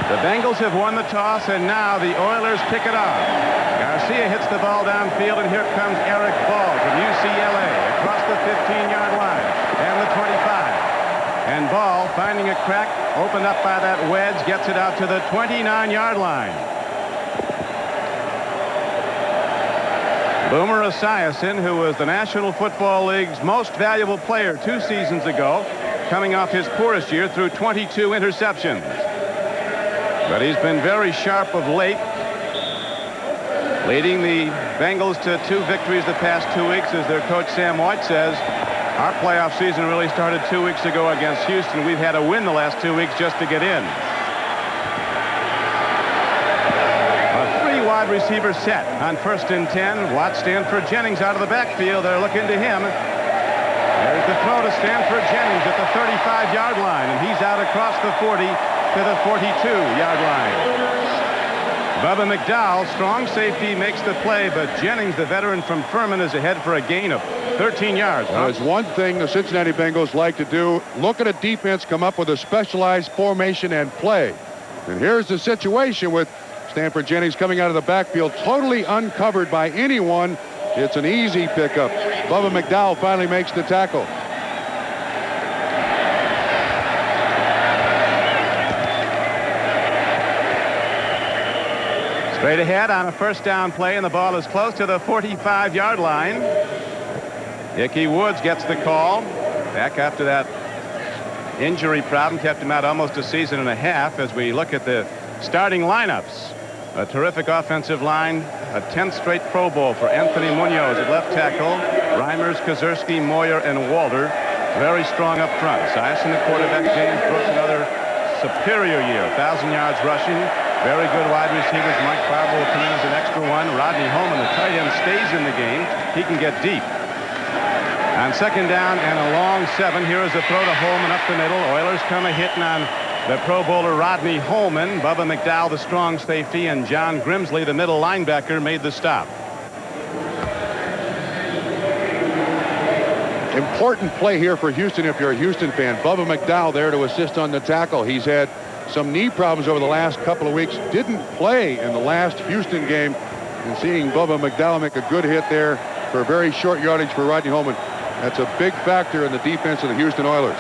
The Bengals have won the toss, and now the Oilers pick it up. Garcia hits the ball downfield, and here comes Eric Ball from UCLA across the 15-yard line and the 25. And Ball, finding a crack, opened up by that wedge, gets it out to the 29-yard line. Boomer Esiason, who was the National Football League's most valuable player 2 seasons ago, coming off his poorest year, threw 22 interceptions. But he's been very sharp of late, leading the Bengals to 2 victories the past 2 weeks. As their coach Sam White says, our playoff season really started 2 weeks ago against Houston. We've had to win the last 2 weeks just to get in. A 3-wide receiver set on 1st and 10. Watch Stanford Jennings out of the backfield. They're looking to him. There's the throw to Stanford Jennings at the 35-yard line, and he's out across the 40 to the 42-yard line. Bubba McDowell, strong safety, makes the play, but Jennings, the veteran from Furman, is ahead for a gain of 13 yards. There's one thing the Cincinnati Bengals like to do: look at a defense, come up with a specialized formation, and play. And here's the situation with Stanford Jennings coming out of the backfield, totally uncovered by anyone. It's an easy pickup. Bubba McDowell finally makes the tackle. Straight ahead on a 1st down play, and the ball is close to the 45-yard line. Ickey Woods gets the call. Back after that injury problem, kept him out almost a season and a half. As we look at the starting lineups, a terrific offensive line, a 10th straight Pro Bowl for Anthony Munoz at left tackle. Reimers, Kazurski, Moyer, and Walter very strong up front. Esiason, the quarterback. James Brooks, another superior year, 1,000 yards rushing. Very good wide receivers. Mike Barber will come in as an extra one. Rodney Holman, the tight end, stays in the game. He can get deep. On 2nd down and a long 7, here is a throw to Holman up the middle. Oilers come a-hitting on the Pro Bowler Rodney Holman. Bubba McDowell, the strong safety, and John Grimsley, the middle linebacker, made the stop. Important play here for Houston if you're a Houston fan. Bubba McDowell there to assist on the tackle. He's had some knee problems over the last couple of weeks. Didn't play in the last Houston game. And seeing Bubba McDowell make a good hit there for a very short yardage for Rodney Holman, that's a big factor in the defense of the Houston Oilers.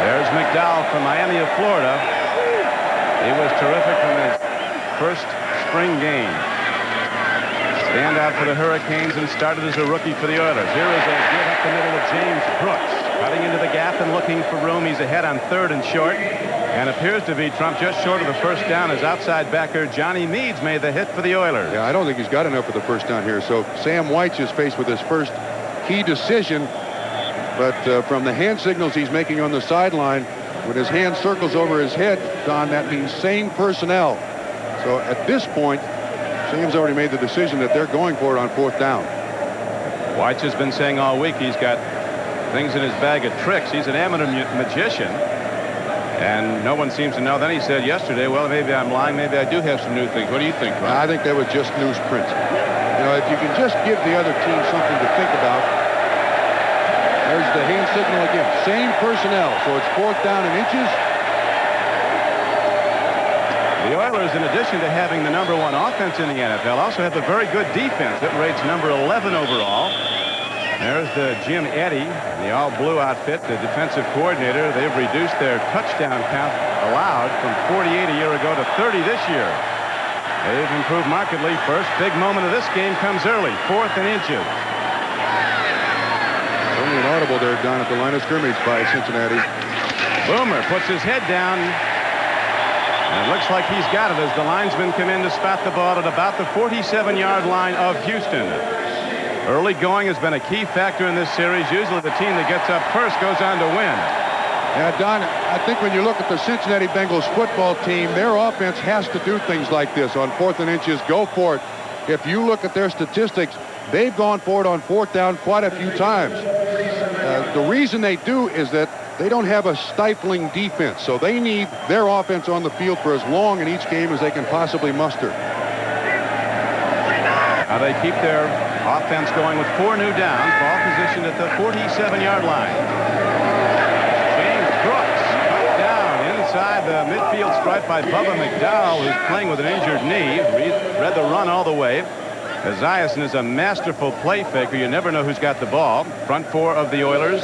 There's McDowell from Miami of Florida. He was terrific from his first spring game. Standout for the Hurricanes and started as a rookie for the Oilers. Here is a give up the middle of James Brooks. Cutting into the gap and looking for room. He's ahead on 3rd and short, and appears to be Trump just short of the 1st down. As outside backer Johnny Meads made the hit for the Oilers. Yeah, I don't think he's got enough for the 1st down here. So Sam White's is faced with his first key decision. But from the hand signals he's making on the sideline, when his hand circles over his head, Don, that means same personnel. So at this point, Sam's already made the decision that they're going for it on 4th down. White has been saying all week he's got things in his bag of tricks. He's an amateur magician, and no one seems to know. Then he said yesterday, well, maybe I'm lying. Maybe I do have some new things. What do you think, Ron? I think that was just newsprint. You know, if you can just give the other team something to think about. There's the hand signal again. Same personnel, so it's 4th down and inches. The Oilers, in addition to having the #1 offense in the NFL, also have a very good defense. It rates number 11 overall. There's the Jim Eddy, the all-blue outfit, the defensive coordinator. They've reduced their touchdown count allowed from 48 a year ago to 30 this year. They've improved markedly. First big moment of this game comes early, 4th and inches. Only an audible there, Don, at the line of scrimmage by Cincinnati. Boomer puts his head down. And it looks like he's got it as the linesmen come in to spot the ball at about the 47-yard line of Houston. Early going has been a key factor in this series. Usually the team that gets up first goes on to win. Yeah, Don, I think when you look at the Cincinnati Bengals football team, their offense has to do things like this on 4th and inches. Go for it. If you look at their statistics, they've gone for it on 4th down quite a few times. The reason they do is that they don't have a stifling defense, so they need their offense on the field for as long in each game as they can possibly muster. Now they keep their offense going with 4 new downs. Ball positioned at the 47-yard line. James Brooks cut down inside the midfield stripe by Bubba McDowell, who's playing with an injured knee. Read the run all the way. Esiason is a masterful play faker. You never know who's got the ball. Front four of the Oilers: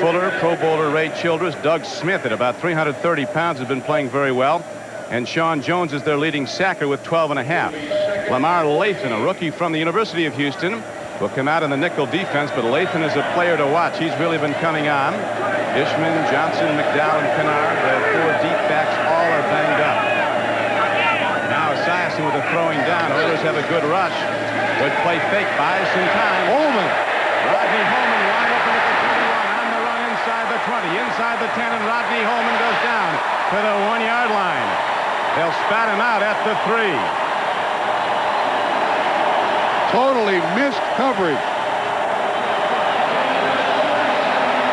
Fuller, Pro Bowler Ray Childress, Doug Smith at about 330 pounds has been playing very well, and Sean Jones is their leading sacker with 12.5. Lamar Lathan, a rookie from the University of Houston, will come out in the nickel defense, but Lathan is a player to watch. He's really been coming on. Ishman, Johnson, McDowell, and Kennard, the four deep backs, all are banged up. Now Esiason with a throwing down. Oilers have a good rush. Good play fake, buys some time. Holman. Rodney Holman wide open at the 21, on the run inside the 20, inside the 10, and Rodney Holman goes down to the 1-yard line. They'll spat him out at the 3. Totally missed coverage.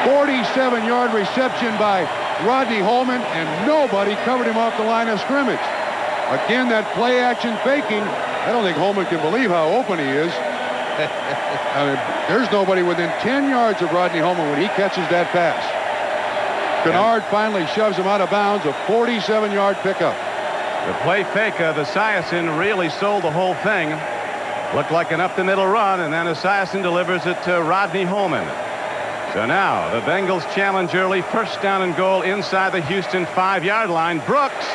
47-yard reception by Rodney Holman, and nobody covered him off the line of scrimmage. Again, that play action faking. I don't think Holman can believe how open he is. I mean, there's nobody within 10 yards of Rodney Holman when he catches that pass. Kennard finally shoves him out of bounds, a 47-yard pickup. The play fake of Esiason really sold the whole thing. Looked like an up-the-middle run, and then Esiason delivers it to Rodney Holman. So now the Bengals challenge early. First down and goal inside the Houston 5-yard line. Brooks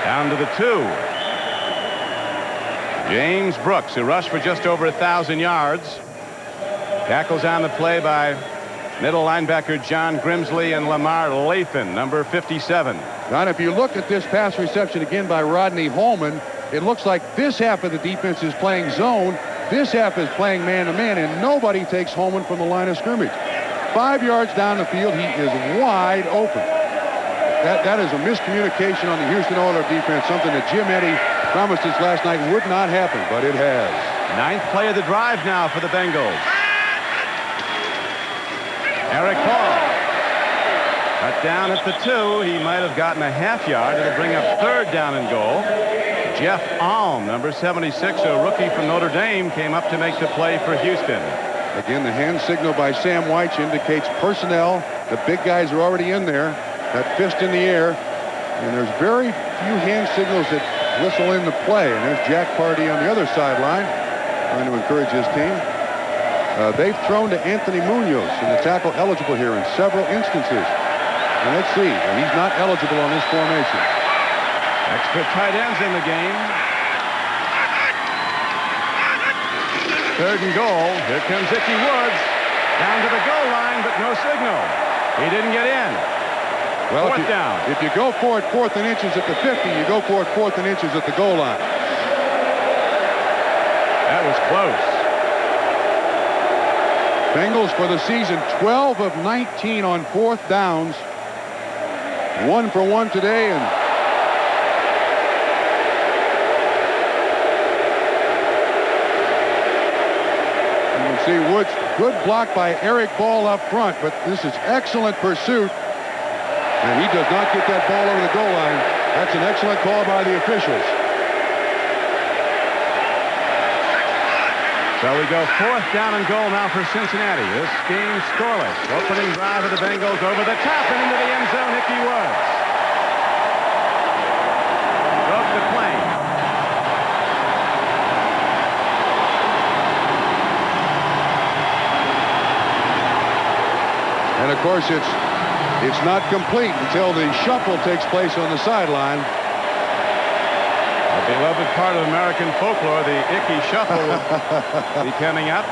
down to the 2. James Brooks, who rushed for just over 1,000 yards. Tackles on the play by middle linebacker John Grimsley and Lamar Lathan, number 57. Now, if you look at this pass reception again by Rodney Holman, it looks like this half of the defense is playing zone. This half is playing man-to-man, and nobody takes Holman from the line of scrimmage. 5 yards down the field, he is wide open. That is a miscommunication on the Houston Oilers defense, something that Jim Eddy promised us last night would not happen, but it has. 9th play of the drive now for the Bengals. Eric Paul cut down at the 2. He might have gotten a half yard. It'll bring up 3rd down and goal. Jeff Alm, number 76, a rookie from Notre Dame, came up to make the play for Houston. Again, the hand signal by Sam Weich indicates personnel. The big guys are already in there. That fist in the air. And there's very few hand signals that whistle in the play. And there's Jack Pardee on the other sideline trying to encourage his team. They've thrown to Anthony Munoz, and the tackle eligible here in several instances. And let's see. He's not eligible on this formation. Extra tight ends in the game. 3rd and goal. Here comes Ickey Woods. Down to the goal line, but no signal. He didn't get in. Well, 4th down. If you go for it 4th and inches at the 50, you go for it 4th and inches at the goal line. That was close. Bengals for the season 12 of 19 on 4th downs. 1 for 1 today, and you can see Woods, good block by Eric Ball up front, but this is excellent pursuit. And he does not get that ball over the goal line. That's an excellent call by the officials. So we go 4th down and goal now for Cincinnati. This game scoreless. Opening drive of the Bengals over the top and into the end zone. Ickey Woods broke the plane. And of course, it's not complete until the shuffle takes place on the sideline. A beloved part of American folklore, the Ickey Shuffle will be coming up.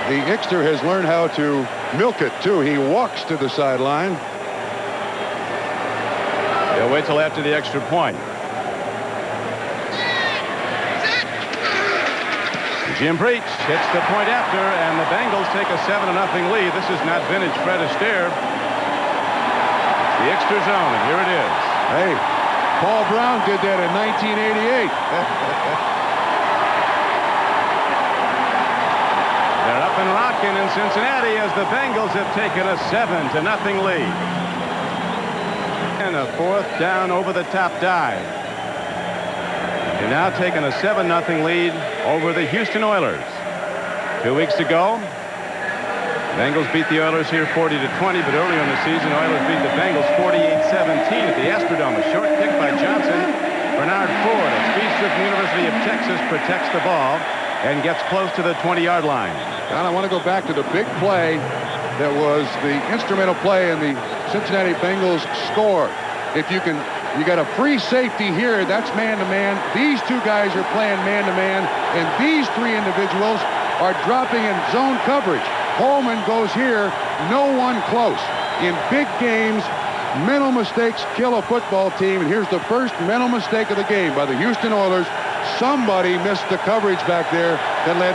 The Ickster has learned how to milk it, too. He walks to the sideline. He'll wait till after the extra point. Jim Breach hits the point after, and the Bengals take a 7-0 lead. This is not vintage Fred Astaire. The extra zone, and here it is. Hey, Paul Brown did that in 1988. They're up and rocking in Cincinnati as the Bengals have taken a 7-0 lead. And a 4th down over the top dive. They're now taking a 7-0 lead over the Houston Oilers. 2 weeks to go. Bengals beat the Oilers here 40-20, but earlier in the season, Oilers beat the Bengals 48-17 at the Astrodome. A short kick by Johnson. Bernard Ford, a speedster from the University of Texas, protects the ball and gets close to the 20-yard line. And I want to go back to the big play that was the instrumental play in the Cincinnati Bengals score. If you got a free safety here, that's man-to-man. These two guys are playing man-to-man, and these three individuals are dropping in zone coverage. Holman goes here, no one close. In big games, mental mistakes kill a football team, and here's the first mental mistake of the game by the Houston Oilers. Somebody missed the coverage back there that led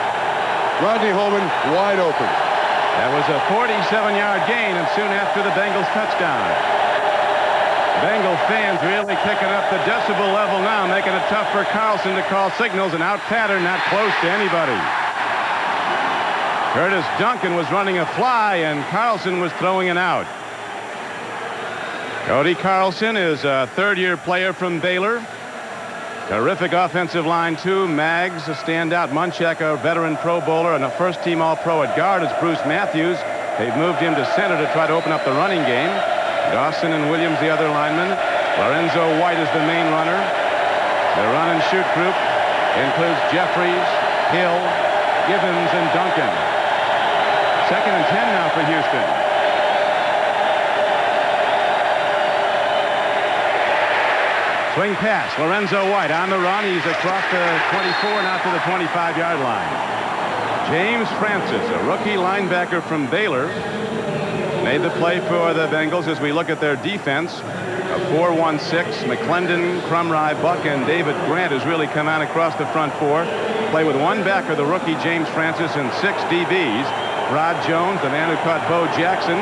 Rodney Holman wide open. That was a 47-yard gain, and soon after the Bengals touchdown. Bengal fans really kicking up the decibel level now, making it tough for Carlson to call signals. An out pattern, not close to anybody. Curtis Duncan was running a fly, and Carlson was throwing an out. Cody Carlson is a third-year player from Baylor. Terrific offensive line, too. Maggs, a standout. Munchak, a veteran Pro Bowler, and a first-team All-Pro at guard is Bruce Matthews. They've moved him to center to try to open up the running game. Dawson and Williams, the other linemen. Lorenzo White is the main runner. The run-and-shoot group includes Jeffries, Hill, Givens, and Duncan. 2nd and 10 now for Houston. Swing pass. Lorenzo White on the run. He's across the 24 and out to the 25-yard line. James Francis, a rookie linebacker from Baylor, made the play for the Bengals. As we look at their defense, a 4-1-6. McClendon, Crumry, Buck, and David Grant has really come out across the front four. Play with one backer, the rookie James Francis, and 6 DBs. Rod Jones, the man who caught Bo Jackson,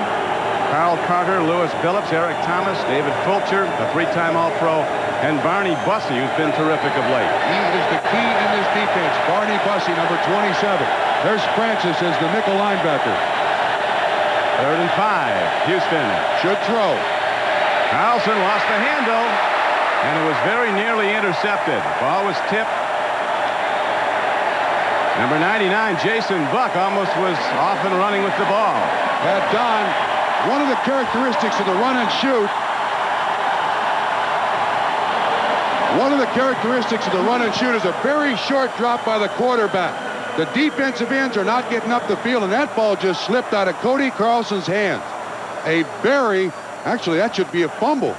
Carl Carter, Lewis Billups, Eric Thomas, David Fulcher, a 3-time All-Pro, and Barney Bussey, who's been terrific of late. He is the key in this defense. Barney Bussey, number 27. There's Francis as the nickel linebacker. 3rd and 5. Houston should throw. Carlson lost the handle, and it was very nearly intercepted. Ball was tipped. Number 99, Jason Buck, almost was off and running with the ball. Don, one of the characteristics of the run and shoot. One of the characteristics of the run and shoot is a very short drop by the quarterback. The defensive ends are not getting up the field, and that ball just slipped out of Cody Carlson's hands. Actually, that should be a fumble.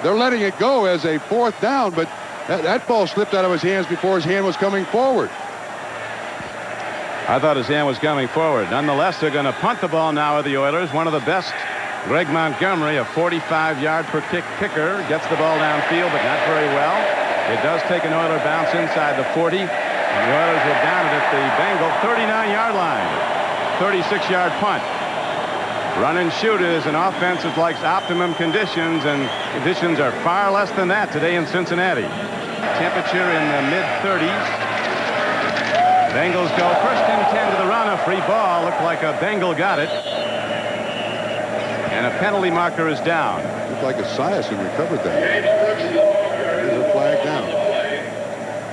They're letting it go as a 4th down, but that ball slipped out of his hands before his hand was coming forward. I thought his hand was coming forward. Nonetheless, they're going to punt the ball now with the Oilers. One of the best, Greg Montgomery, a 45-yard-per-kick kicker, gets the ball downfield, but not very well. It does take an Oiler bounce inside the 40, and the Oilers will down it at the Bengal 39-yard line. 36-yard punt. Run and shoot is an offense that likes optimum conditions, and conditions are far less than that today in Cincinnati. Temperature in the mid-30s. Bengals go 1st and 10 to the run. A free ball. Looked like a Bengal got it. And a penalty marker is down. Looked like Esiason recovered that. There's a flag down.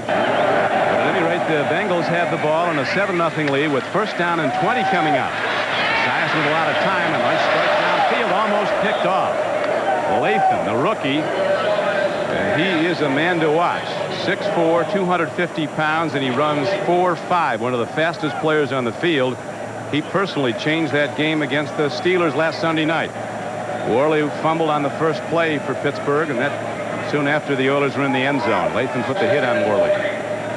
But at any rate, the Bengals have the ball in a 7-0 lead with 1st down and 20 coming up. Esiason with a lot of time, and nice strike downfield, almost picked off. Latham, the rookie, he is a man to watch. 6'4", 250 pounds, and he runs 4.5, one of the fastest players on the field. He personally changed that game against the Steelers last Sunday night. Worley fumbled on the first play for Pittsburgh, and that soon after the Oilers were in the end zone. Latham put the hit on Worley.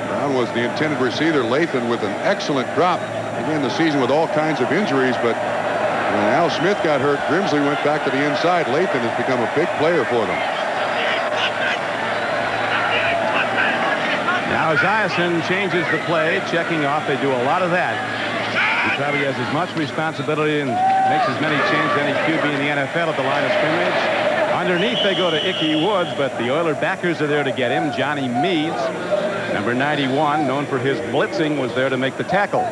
Brown was the intended receiver. Latham with an excellent drop. Began the season with all kinds of injuries, but when Al Smith got hurt, Grimsley went back to the inside. Latham has become a big player for them. Now Esiason changes the play, checking off. They do a lot of that. He probably has as much responsibility and makes as many changes as any QB in the NFL at the line of scrimmage. Underneath, they go to Ickey Woods, but the Oiler backers are there to get him. Johnny Meads, number 91, known for his blitzing, was there to make the tackle.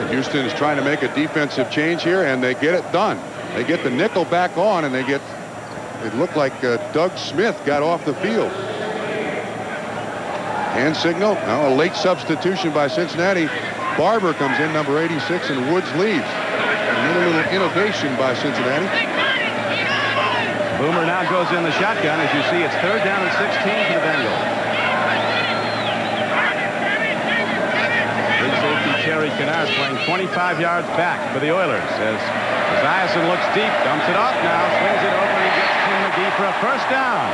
Houston is trying to make a defensive change here, and they get it done. They get the nickel back on, and it looked like Doug Smith got off the field. Hand signal. Now a late substitution by Cincinnati. Barber comes in, number 86, and Woods leaves. And And a little innovation by Cincinnati. Boomer now goes in the shotgun. As you see, it's 3rd down and 16 for the Bengals. Big safety Terry Kennard playing 25 yards back for the Oilers. As Esiason looks deep, dumps it off now, swings it over, and gets Tim McGee for a 1st down.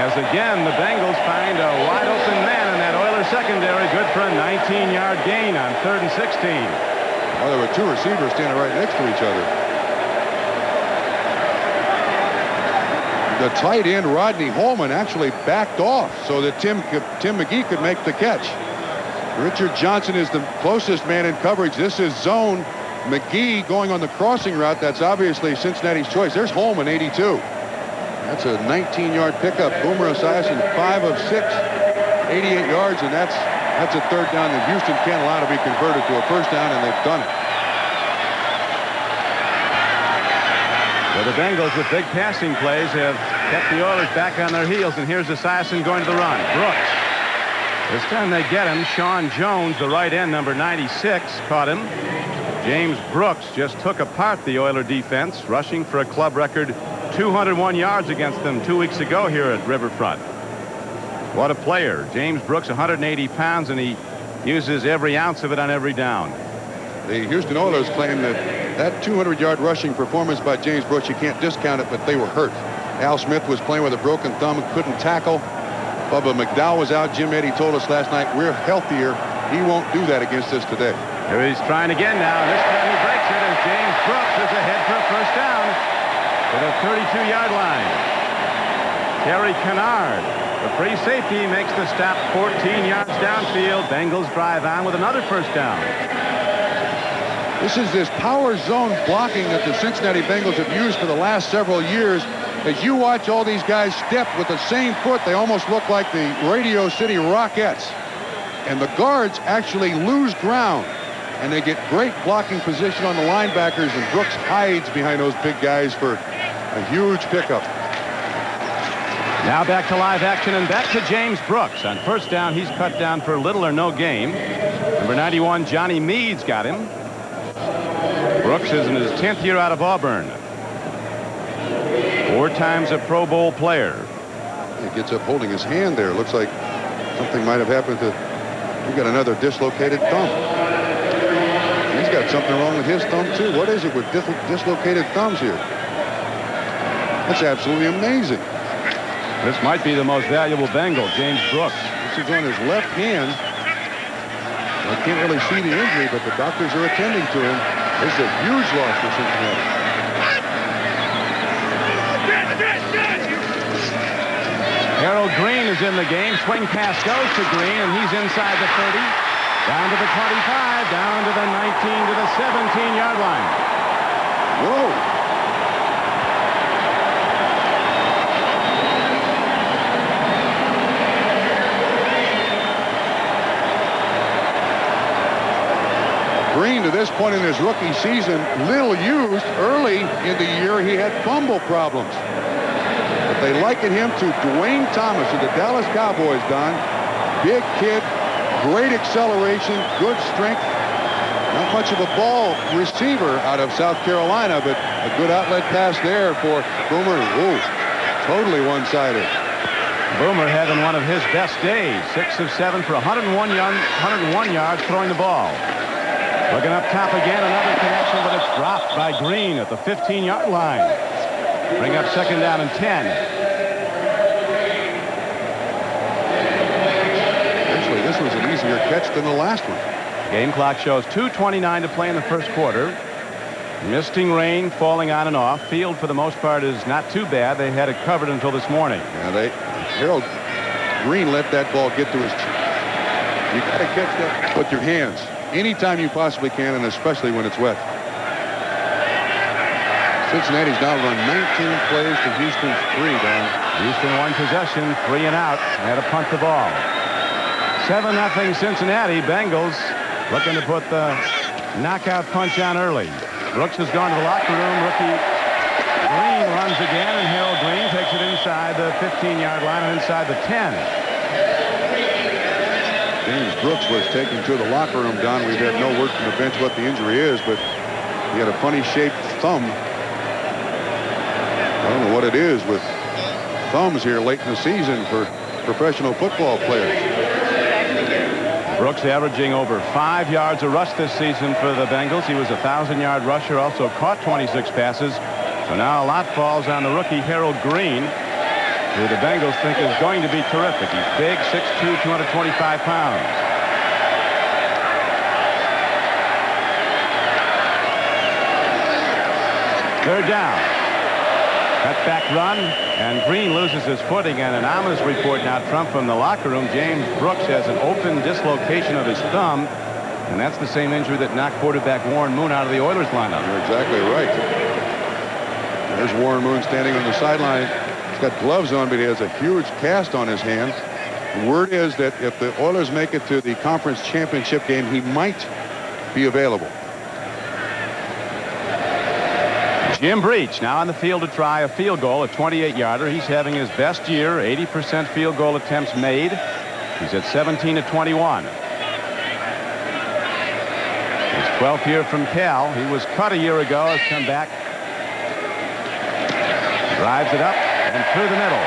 As again, the Bengals find a wide open man in that Oilers secondary. Good for a 19-yard gain on 3rd and 16. Well, there were 2 receivers standing right next to each other. The tight end, Rodney Holman, actually backed off so that Tim McGee could make the catch. Richard Johnson is the closest man in coverage. This is zone. McGee going on the crossing route. That's obviously Cincinnati's choice. There's Holman, 82. That's a 19-yard pickup. Boomer Esiason, 5 of 6, 88 yards, and that's a 3rd down that Houston can't allow to be converted to a 1st down, and they've done it. Well, the Bengals with big passing plays have kept the Oilers back on their heels, and here's Esiason going to the run. Brooks. This time they get him. Sean Jones, the right end, number 96, caught him. James Brooks just took apart the Oiler defense, rushing for a club record 201 yards against them 2 weeks ago here at Riverfront. What a player. James Brooks, 180 pounds, and he uses every ounce of it on every down. The Houston Oilers claim that 200-yard rushing performance by James Brooks, you can't discount it, but they were hurt. Al Smith was playing with a broken thumb and couldn't tackle. Bubba McDowell was out. Jim Eddy told us last night, we're healthier. He won't do that against us today. Here he's trying again now. This time he breaks it as James Brooks is ahead for a 1st down to the 32-yard line. Terry Kennard, the free safety, makes the stop 14 yards downfield. Bengals drive on with another 1st down. This is this power zone blocking that the Cincinnati Bengals have used for the last several years. As you watch all these guys step with the same foot, they almost look like the Radio City Rockettes. And the guards actually lose ground. And they get great blocking position on the linebackers, and Brooks hides behind those big guys for a huge pickup. Now back to live action and back to James Brooks. On 1st down, he's cut down for little or no gain. Number 91, Johnny Meads, got him. Brooks is in his 10th year out of Auburn. 4 times a Pro Bowl player. He gets up holding his hand there. Looks like something might have happened to... We got another dislocated thumb. He's got something wrong with his thumb, too. What is it with dislocated thumbs here? That's absolutely amazing. This might be the most valuable Bengal, James Brooks. This is on his left hand. I can't really see the injury, but the doctors are attending to him. This is a huge loss for Cincinnati. Harold Green is in the game. Swing pass goes to Green, and he's inside the 30. Down to the 25, down to the 19, to the 17-yard line. Whoa. Green, to this point in his rookie season, little used. Early in the year, he had fumble problems. But they liken him to Dwayne Thomas of the Dallas Cowboys, Don. Big kid, great acceleration, good strength. Not much of a ball receiver out of South Carolina, but a good outlet pass there for Boomer. Ooh, totally one-sided. Boomer having one of his best days. 6 of 7 for 101 yards throwing the ball. Looking up top again, another connection, but it's dropped by Green at the 15-yard line. Bring up 2nd down and 10. Actually, this was an easier catch than the last one. Game clock shows 2:29 to play in the 1st quarter. Misting rain falling on and off. Field, for the most part, is not too bad. They had it covered until this morning. Yeah, Harold Green let that ball get to his chin. You got to catch that with your hands anytime you possibly can, and especially when it's wet. Cincinnati's now run 19 plays to Houston's 3, Don. Houston won possession, 3 and out. Had to punt the ball. 7-0 Cincinnati. Bengals looking to put the knockout punch on early. Brooks has gone to the locker room. Rookie Green runs again, and Harold Green takes it inside the 15-yard line and inside the 10. James Brooks was taken to the locker room, Don. We've had no word from the bench what the injury is, but He had a funny-shaped thumb. I don't know what it is with thumbs here late in the season for professional football players. Brooks averaging over 5 yards a rush this season for the Bengals. He was a 1,000-yard rusher, also caught 26 passes. So now a lot falls on the rookie Harold Green, who the Bengals think is going to be terrific. He's big, 6'2", 225 pounds. Third down. Cutback run, and Green loses his footing, and an ominous report now from the locker room. James Brooks has an open dislocation of his thumb, and that's the same injury that knocked quarterback Warren Moon out of the Oilers lineup. You're exactly right. There's Warren Moon standing on the sideline. He's got gloves on, but he has a huge cast on his hand. The word is that if the Oilers make it to the conference championship game, he might be available. Jim Breach now on the field to try a field goal, a 28-yarder. He's having his best year, 80% field goal attempts made. He's at 17 of 21. His 12th year from Cal. He was cut a year ago, has come back. Drives it up and through the middle.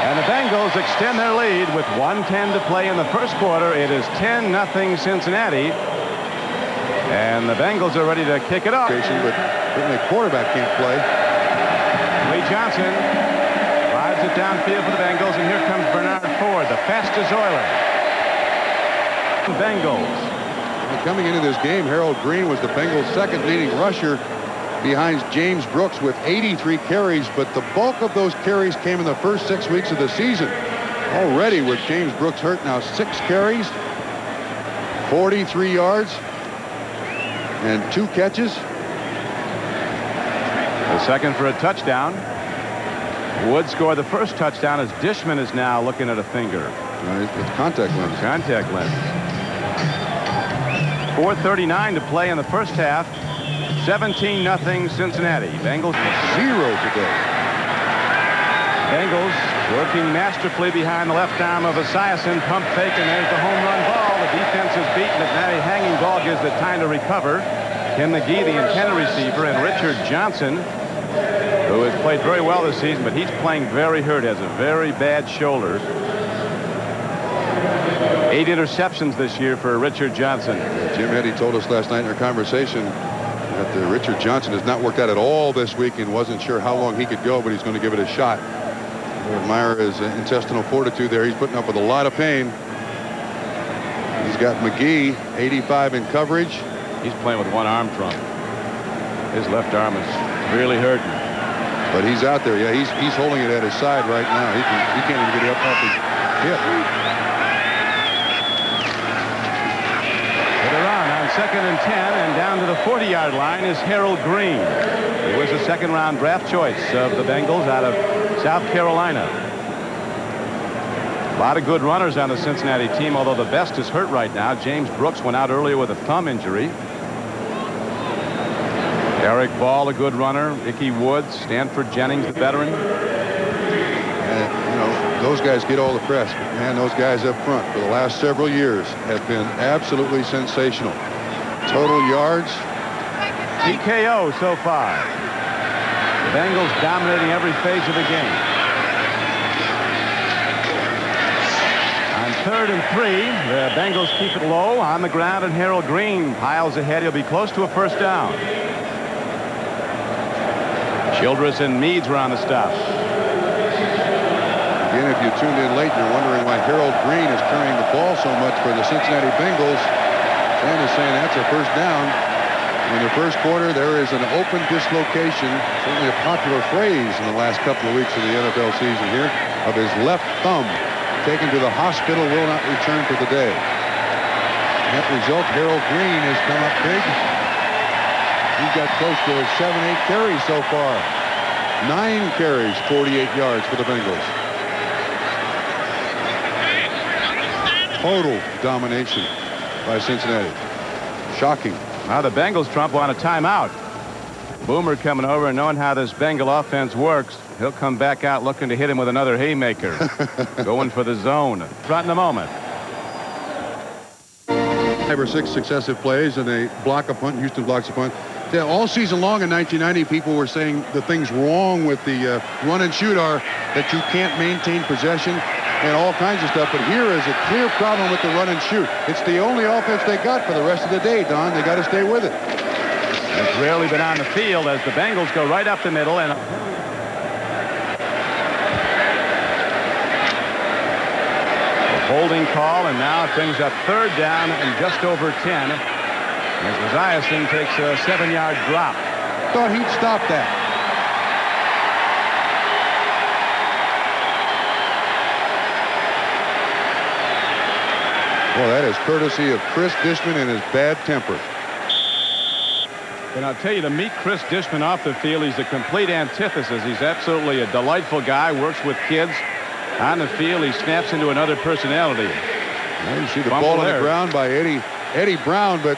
And the Bengals extend their lead with 1:10 to play in the first quarter. It is 10-0 Cincinnati. And the Bengals are ready to kick it off. But certainly quarterback can't play. Lee Johnson drives it downfield for the Bengals, and here comes Bernard Ford, the fastest Oiler. Bengals. Coming into this game, Harold Green was the Bengals' second leading rusher behind James Brooks with 83 carries, but the bulk of those carries came in the first 6 weeks of the season. Already with James Brooks hurt now, 6 carries, 43 yards, and 2 catches. The second for a touchdown. Wood scored the first touchdown as Dishman is now looking at a finger. It's contact lens. Contact lens. 4:39 to play in the first half. 17-0 Cincinnati. Bengals 0 today. Bengals working masterfully behind the left arm of Esiason. Pump fake, and there's the home run ball. The defense is beaten. At now a hanging ball gives the time to recover. Tim McGee, the intended receiver, and Richard Johnson, who has played very well this season, but he's playing very hurt, has a very bad shoulder. 8 interceptions this year for Richard Johnson. Jim Eddy told us last night in our conversation that Richard Johnson has not worked out at all this week and wasn't sure how long he could go, but he's going to give it a shot. I admire his intestinal fortitude there. He's putting up with a lot of pain. He's got McGee, 85 in coverage. He's playing with one arm trump. His left arm is really hurting. But he's out there. Yeah, he's holding it at his side right now. He can't even get it up off his hip. For the run on 2nd and 10, and down to the 40-yard line is Harold Green, who was a second-round draft choice of the Bengals out of South Carolina. A lot of good runners on the Cincinnati team, although the best is hurt right now. James Brooks went out earlier with a thumb injury. Eric Ball, a good runner. Ickey Woods, Stanford Jennings, the veteran. Those guys get all the press, but man, those guys up front for the last several years have been absolutely sensational. Total yards. TKO so far. The Bengals dominating every phase of the game. On 3rd and 3, the Bengals keep it low on the ground, and Harold Green piles ahead. He'll be close to a first down. Childress and Meads were on the stop. Again, if you tuned in late, you're wondering why Harold Green is carrying the ball so much for the Cincinnati Bengals. Sam is saying that's a first down. In the first quarter, there is an open dislocation, certainly a popular phrase in the last couple of weeks of the NFL season here, of his left thumb. Taken to the hospital, will not return for the day. Net result, Harold Green has come up big. He's got close to 7-8 carries so far. 9 carries, 48 yards for the Bengals. Total domination by Cincinnati. Shocking. Now the Bengals, Trump, want a timeout. Boomer coming over and knowing how this Bengal offense works, he'll come back out looking to hit him with another haymaker. Going for the zone. Front in a moment. 5 or 6 successive plays, and they block a punt. Houston blocks a punt. Yeah, all season long in 1990, people were saying the things wrong with the run and shoot are that you can't maintain possession and all kinds of stuff. But here is a clear problem with the run and shoot. It's the only offense they got for the rest of the day, Don. They got to stay with it. It's rarely been on the field as the Bengals go right up the middle. And holding call, and now it brings up 3rd down and just over 10 as Esiason takes a 7-yard drop. Thought he'd stop that. Well, that is courtesy of Chris Dishman and his bad temper. And I'll tell you, to meet Chris Dishman off the field, he's a complete antithesis. He's absolutely a delightful guy, works with kids. On the field, he snaps into another personality. Well, you see the ball on the ground by Eddie Brown, but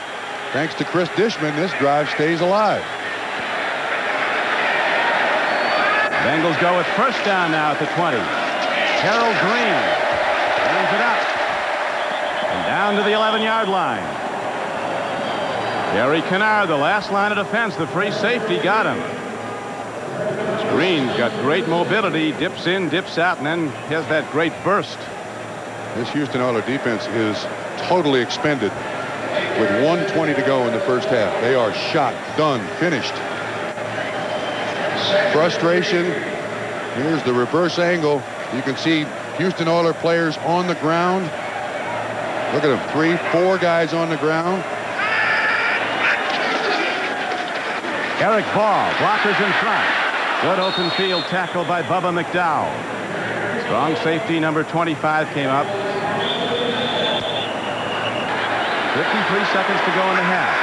thanks to Chris Dishman, this drive stays alive. Bengals go with 1st down now at the 20. Harold Green brings it up and down to the 11-yard line. Gary Kennard, the last line of defense, the free safety, got him. Green's got great mobility, dips in, dips out, and then has that great burst. This Houston Oilers defense is totally expended with 1:20 to go in the first half. They are shot, done, finished. Frustration. Here's the reverse angle. You can see Houston Oilers players on the ground. Look at them, 3, 4 guys on the ground. Eric Ball, blockers in front. Good open field tackle by Bubba McDowell. Strong safety number 25 came up. 53 seconds to go in the half.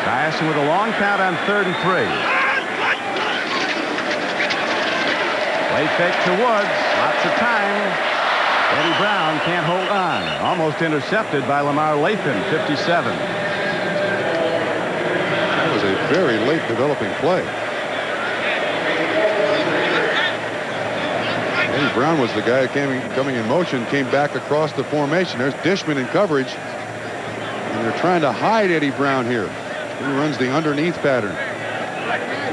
Esiason with a long count on 3rd and 3. Play fake to Woods. Lots of time. Eddie Brown can't hold on. Almost intercepted by Lamar Lathan, 57. A very late developing play. Eddie Brown was the guy coming in motion, came back across the formation. There's Dishman in coverage, and they're trying to hide Eddie Brown here. He runs the underneath pattern.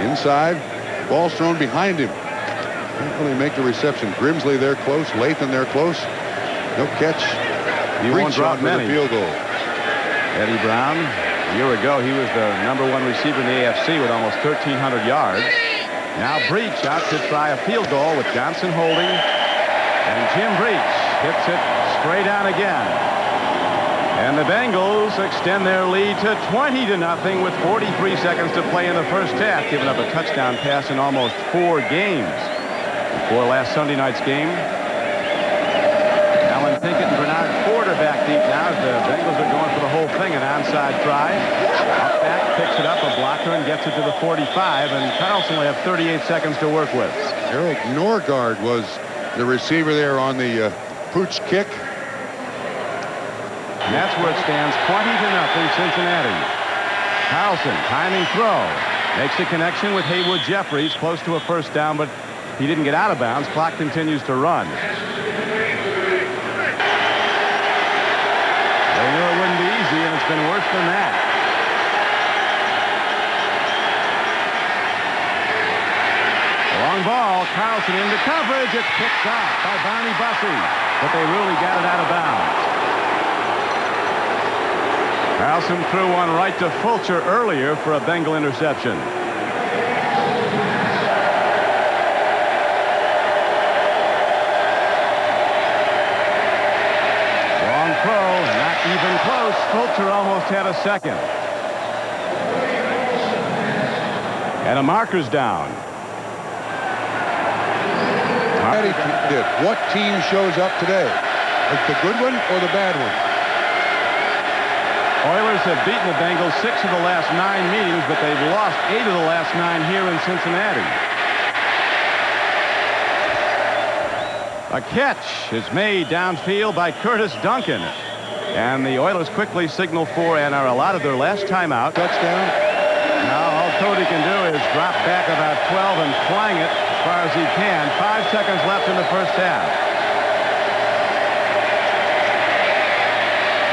Inside, ball's thrown behind him. Can't really make the reception. Grimsley there close, Lathan there close. No catch. He won't drop many. The field goal. Eddie Brown. A year ago, he was the #1 receiver in the AFC with almost 1,300 yards. Now Breach out to try a field goal with Johnson holding. And Jim Breach hits it straight on again. And the Bengals extend their lead to 20-0 with 43 seconds to play in the first half, giving up a touchdown pass in almost 4 games before last Sunday night's game. Alan Pinkett and Bernard Ford are back deep now as the Bengals are going for the whole thing. An onside try. Up back, picks it up, a blocker, and gets it to the 45. And Carlson will have 38 seconds to work with. Eric Norgard was the receiver there on the pooch kick. And that's where it stands, 20-0 Cincinnati. Carlson, timing throw. Makes a connection with Haywood Jeffries, close to a first down, but he didn't get out of bounds. Clock continues to run. They knew it wouldn't be easy, and it's been worse than that. Long ball, Carlson into coverage. It's picked off by Barney Bussey, but they really got it out of bounds. Carlson threw one right to Fulcher earlier for a Bengal interception. Long throw, not even close. Fulcher almost had a second. And a marker's down. What team shows up today? Like the good one or the bad one? Oilers have beaten the Bengals 6 of the last 9 meetings, but they've lost 8 of the last 9 here in Cincinnati. A catch is made downfield by Curtis Duncan. And the Oilers quickly signal for and are allotted their last timeout. Touchdown. Now all Cody can do is drop back about 12 and flang it as far as he can. 5 seconds left in the first half.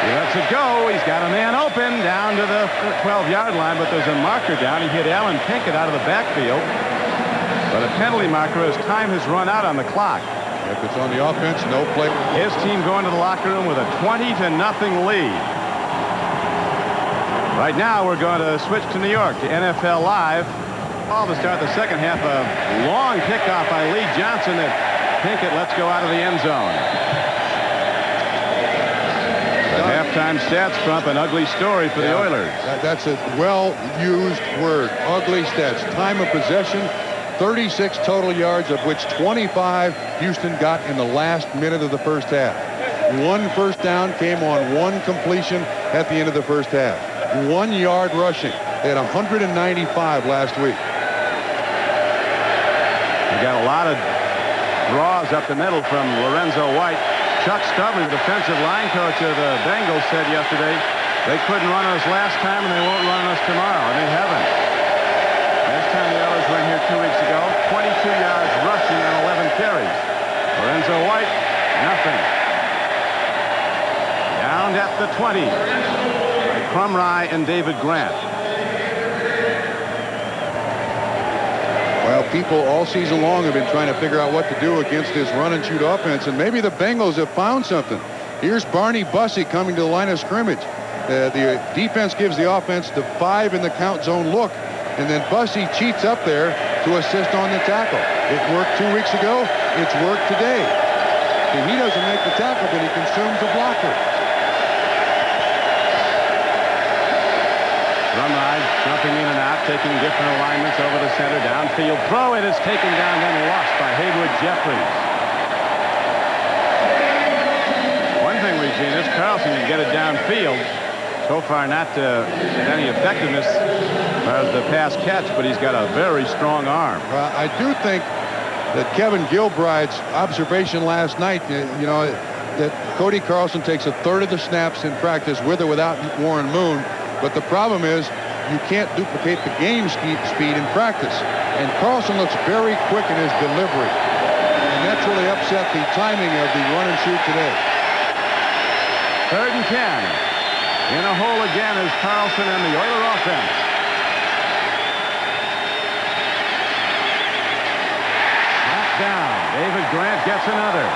He lets it go. He's got a man open down to the 12-yard line, but there's a marker down. He hit Alan Pinkett out of the backfield. But a penalty marker as time has run out on the clock. If it's on the offense, no play. His team going to the locker room with a 20-0 lead. Right now, we're going to switch to New York to NFL Live. Ball to start the second half. A long pickoff by Lee Johnson that Pinkett lets go out of the end zone. The halftime stats trump an ugly story for the Oilers. That's a well-used word. Ugly stats. Time of possession, 36 total yards, of which 25 Houston got in the last minute of the first half. 1 first down came on 1 completion at the end of the first half. 1 yard rushing. They had 195 last week. We got a lot of draws up the middle from Lorenzo White. Chuck Stubley, the defensive line coach of the Bengals, said yesterday they couldn't run us last time and they won't run us tomorrow. And they haven't. Last time the Oilers were in here 2 weeks ago, 22 yards rushing on 11 carries. Lorenzo White, nothing. Down at the 20. Crumry and David Grant. Well, people all season long have been trying to figure out what to do against this run-and-shoot offense, and maybe the Bengals have found something. Here's Barney Bussey coming to the line of scrimmage. The defense gives the offense the 5 in the count zone look, and then Bussey cheats up there to assist on the tackle. It worked 2 weeks ago. It's worked today. If he doesn't make the tackle, but he consumes a blocker. Crumry jumping in and out, taking different alignments over the center. Downfield throw. It is taken down, then lost by Haywood Jeffries. One thing we've seen is Carlson can get it downfield. So far not with any effectiveness as the pass catch, but he's got a very strong arm. I do think that Kevin Gilbride's observation last night, that Cody Carlson takes a third of the snaps in practice with or without Warren Moon. But the problem is you can't duplicate the game speed in practice. And Carlson looks very quick in his delivery. And that's really upset the timing of the run and shoot today. 3rd and 10. In a hole again is Carlson and the Oiler offense. Back down. David Grant gets another.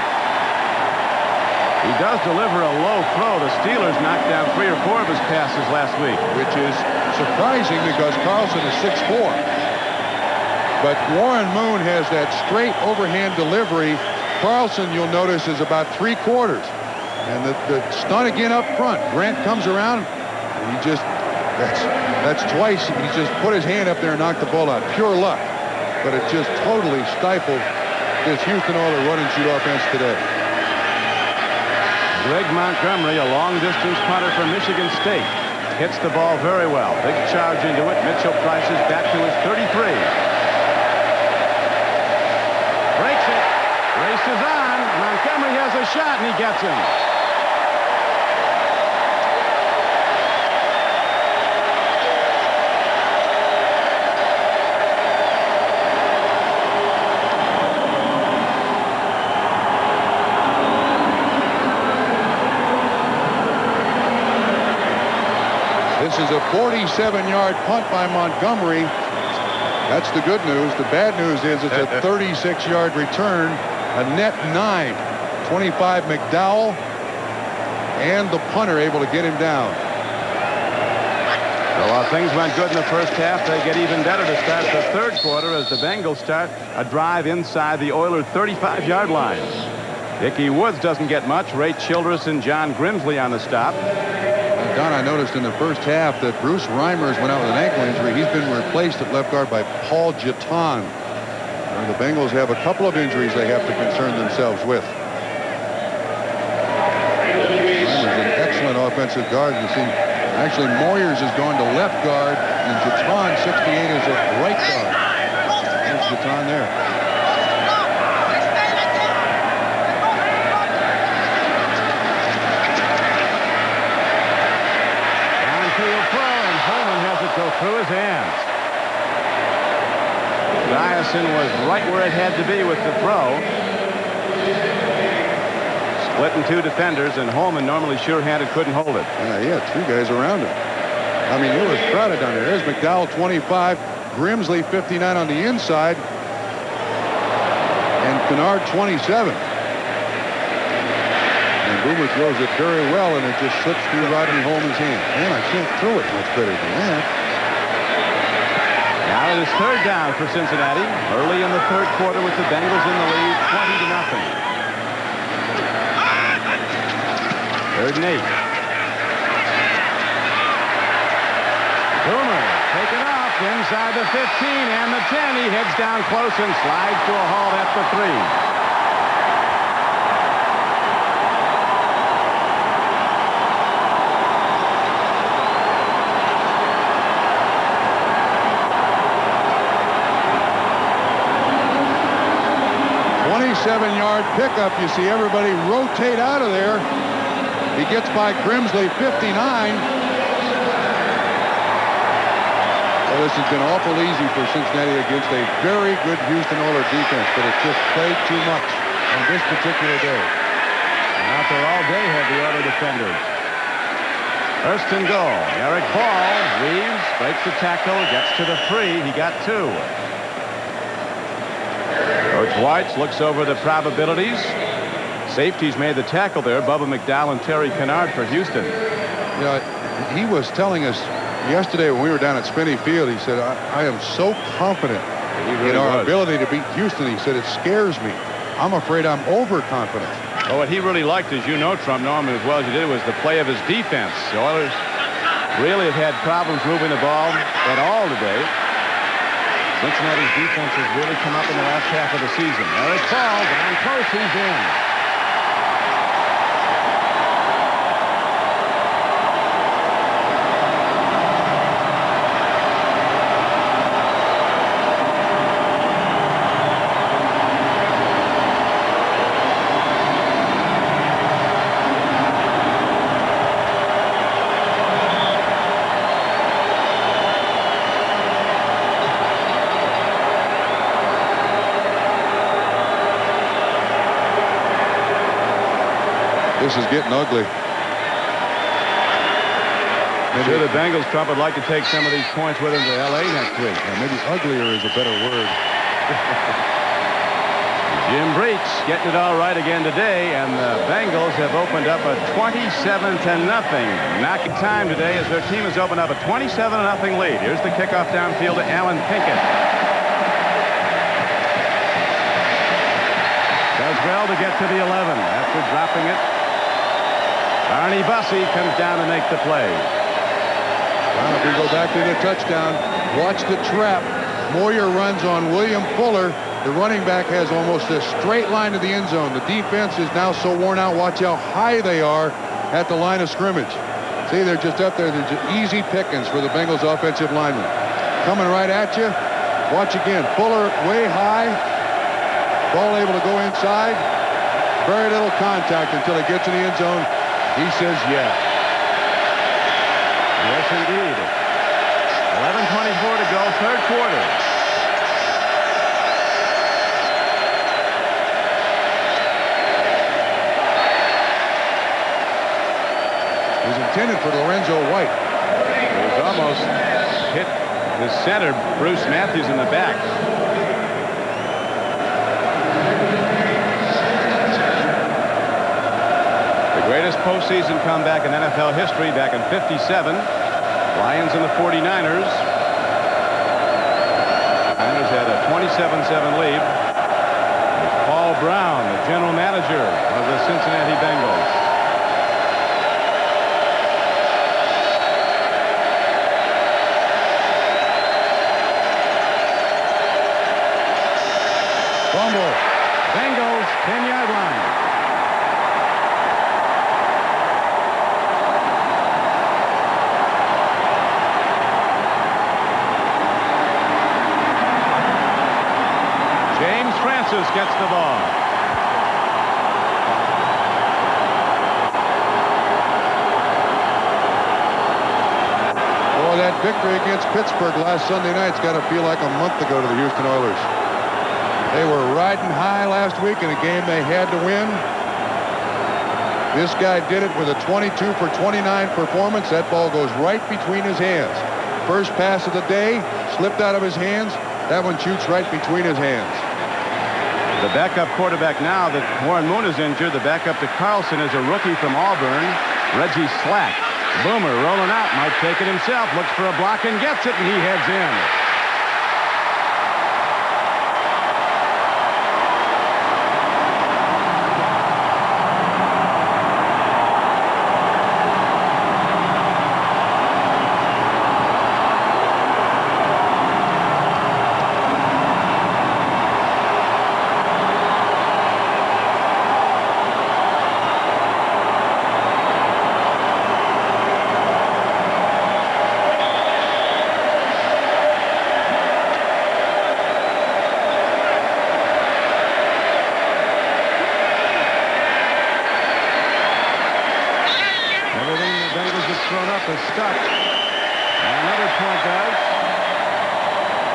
He does deliver a low throw. The Steelers knocked down 3 or 4 of his passes last week. Which is surprising because Carlson is 6'4". But Warren Moon has that straight overhand delivery. Carlson, you'll notice, is about 3/4. And the stunt again up front. Grant comes around, and he just, that's twice. He just put his hand up there and knocked the ball out. Pure luck. But it just totally stifled this Houston Oilers run and shoot offense today. Greg Montgomery, a long-distance punter from Michigan State, hits the ball very well. Big charge into it. Mitchell Price is back to his 33. Breaks it. Races on. Montgomery has a shot, and he gets him. This is a 47-yard punt by Montgomery. That's the good news. The bad news is it's a 36-yard return, a net 9. 25 McDowell and the punter able to get him down. So while things went good in the first half, they get even better to start the 3rd quarter as the Bengals start a drive inside the Oilers' 35-yard line. Ickey Woods doesn't get much. Ray Childress and John Grimsley on the stop. Don, I noticed in the first half that Bruce Reimers went out with an ankle injury. He's been replaced at left guard by Paul Giton. The Bengals have a couple of injuries they have to concern themselves with. Reimers an excellent offensive guard. You see, actually Moyers is going to left guard, and Giton, 68, is at right guard. There's Giton there. Go through his hands. Dyson was right where it had to be with the throw. splitting two defenders, and Holman, normally sure-handed, couldn't hold it. Yeah, he had three guys around him. I mean, it was crowded down there. There's McDowell, 25. Grimsley, 59 on the inside. And Kennard, 27. And Boomer throws it very well, and it just slips through Rodney Holman's hand. Man, I can't throw it much better than that. Now it is third down for Cincinnati. Early in the third quarter with the Bengals in the lead, 20-0. 3rd and 8. Boomer taken off inside the 15 and the 10. He heads down close and slides to a halt at the 3. Yard pickup. You see everybody rotate out of there. He gets by Grimsley, 59. Well, this has been awful easy for Cincinnati against a very good Houston Oilers defense, but it just played too much on this particular day. And out there all day have the Oilers defenders. First and goal. Eric Ball. Reeves breaks the tackle, gets to the 3. He got 2. Coach White looks over the probabilities. Safeties made the tackle there. Bubba McDowell and Terry Kennard for Houston. Yeah, he was telling us yesterday when we were down at Spinney Field, he said, I am so confident in our ability to beat Houston. He said, it scares me. I'm afraid I'm overconfident. Well, what he really liked, as you know, Trump, know him as well as you did, was the play of his defense. The Oilers really have had problems moving the ball at all today. Cincinnati's defense has really come up in the last half of the season. Eric Ball down close. He's in. This is getting ugly. Maybe the Bengals, Trump, would like to take some of these points with them to L.A. next week. Maybe uglier is a better word. Jim Breach getting it all right again today, and the Bengals have opened up a 27-0 knocking time today as their team has opened up a 27-0 lead. Here's the kickoff downfield to Alan Pinkett. Does well to get to the 11 after dropping it. Arnie Bussey comes down to make the play. Well, if we go back to the touchdown, watch the trap. Moyer runs on William Fuller. The running back has almost a straight line to the end zone. The defense is now so worn out. Watch how high they are at the line of scrimmage. See, they're just up there. They're just easy pickings for the Bengals offensive linemen. Coming right at you. Watch again. Fuller way high. Ball able to go inside. Very little contact until it gets in the end zone. He says, yeah. Yes, indeed. 11:24 to go, third quarter. It was intended for Lorenzo White. It was almost hit the center, Bruce Matthews, in the back. Greatest postseason comeback in NFL history back in '57. Lions and the 49ers. Niners had a 27-7 lead. It's Paul Brown, the general manager of the Cincinnati Bengals. Fumble. Bengals, 10-yard line. Gets the ball. Boy, that victory against Pittsburgh last Sunday night's got to feel like a month ago to the Houston Oilers. They were riding high last week in a game they had to win. This guy did it with a 22 for 29 performance. That ball goes right between his hands. First pass of the day, slipped out of his hands. That one shoots right between his hands. The backup quarterback now that Warren Moon is injured, the backup to Carlson is a rookie from Auburn, Reggie Slack. Boomer rolling out, might take it himself, looks for a block and gets it, and he heads in.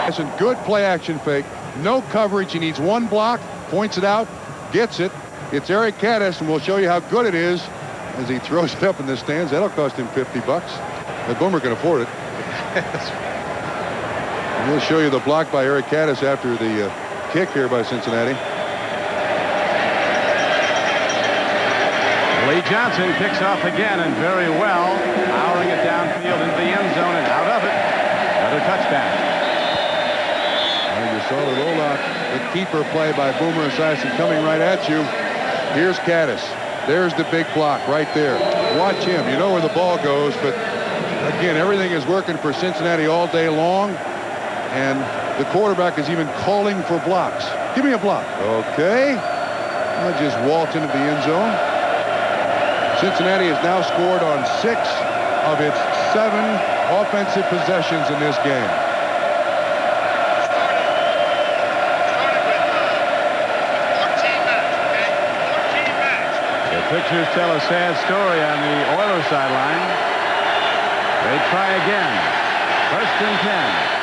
That's a good play action fake. No coverage. He needs one block. Points it out. Gets it. It's Eric Caddis, and we'll show you how good it is as he throws it up in the stands. That'll cost him $50. The Boomer can afford it. We'll show you the block by Eric Caddis after the kick here by Cincinnati. Lee Johnson picks off again, and very well, powering it downfield into the end zone and out of it. Another touchdown. And you saw the rollout, the keeper play by Boomer Esiason coming right at you. Here's Caddis. There's the big block right there. Watch him. You know where the ball goes, but again, everything is working for Cincinnati all day long, and the quarterback is even calling for blocks. Give me a block. Okay. I'll just waltz into the end zone. Cincinnati has now scored on 6 of its 7 offensive possessions in this game. The pictures tell a sad story on the Oilers sideline. They try again. 1st and 10.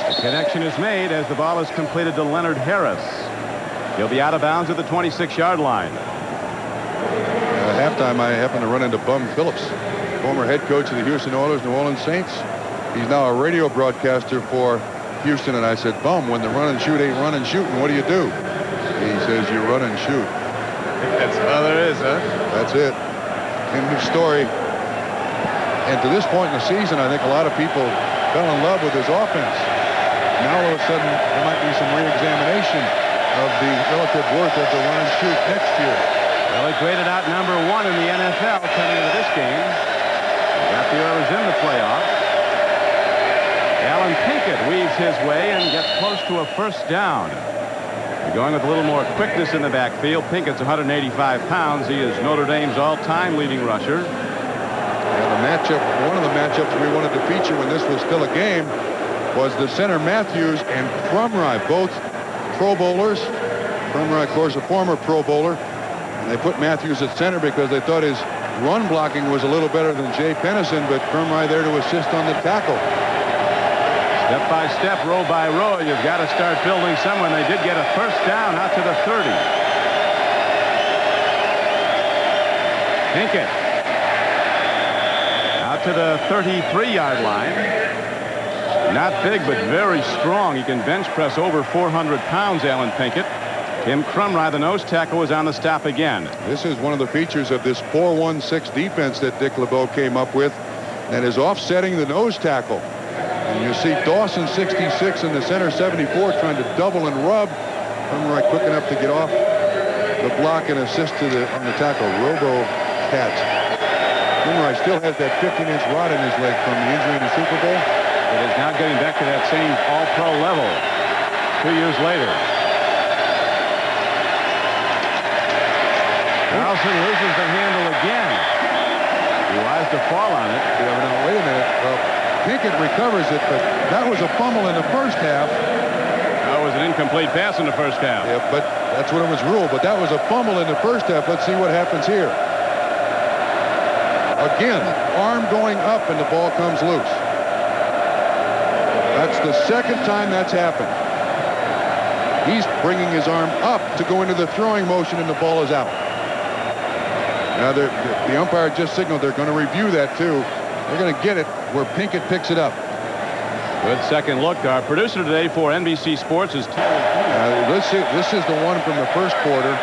The connection is made as the ball is completed to Leonard Harris. He'll be out of bounds at the 26-yard line. At halftime, I happened to run into Bum Phillips, former head coach of the Houston Oilers, New Orleans Saints. He's now a radio broadcaster for Houston, and I said, Bum, when the run and shoot ain't run and shooting, what do you do? He says, you run and shoot. That's all there is, huh? That's it. End of story. And to this point in the season, I think a lot of people fell in love with his offense. Now all of a sudden, there might be some re-examination of the relative worth of the run and shoot next year. Well, he graded out number 1 in the NFL coming into this game. Got the Oilers in the playoffs. Alan Pinkett weaves his way and gets close to a 1st down. Going with a little more quickness in the backfield. Pinkett's 185 pounds. He is Notre Dame's all-time leading rusher. And the matchup, one of the matchups we wanted to feature when this was still a game was the center Matthews and Crumry, both Pro Bowlers. Crumry, of course, a former Pro Bowler. And they put Matthews at center because they thought his run blocking was a little better than Jay Pennison, but Crumry there to assist on the tackle. Step by step, row by row, you've got to start building someone. They did get a 1st down out to the 30. Pinkett out to the 33-yard line. Not big, but very strong. He can bench press over 400 pounds, Alan Pinkett. Tim Crumry, the nose tackle, was on the stop again. This is one of the features of this 4-1-6 defense that Dick LeBeau came up with, that is offsetting the nose tackle. And you see Dawson 66 and the center 74 trying to double and rub. Crumry quick enough to get off the block and assist to on the tackle. Robo-Cat. Crumry still has that 15-inch rod in his leg from the injury in the Super Bowl. It is now getting back to that same all-pro level 2 years later. Carlson loses the handle again. He wise to fall on it. Yeah, now, wait a minute. Pinkett recovers it, but that was a fumble in the first half. That was an incomplete pass in the first half. Yeah, but that's what it was ruled. But that was a fumble in the first half. Let's see what happens here. Again, arm going up, and the ball comes loose. That's the second time that's happened. He's bringing his arm up to go into the throwing motion, and the ball is out. Now, the umpire just signaled they're going to review that, too. They're going to get it where Pinkett picks it up. Good second look. Our producer today for NBC Sports is Terry. This is the one from the first quarter.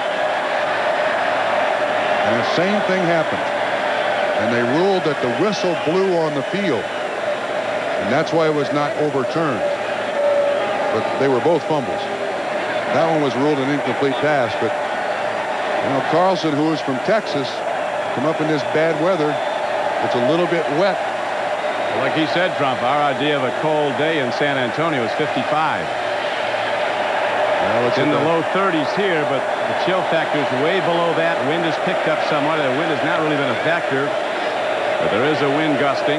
And the same thing happened. And they ruled that the whistle blew on the field. And that's why it was not overturned. But they were both fumbles. That one was ruled an incomplete pass. But, you know, Carlson, who is from Texas, come up in this bad weather. It's a little bit wet. Well, like he said, Trump, our idea of a cold day in San Antonio is 55. Well, it's in the low 30s here, but the chill factor is way below that. Wind has picked up somewhat. The wind has not really been a factor, but there is a wind gusting.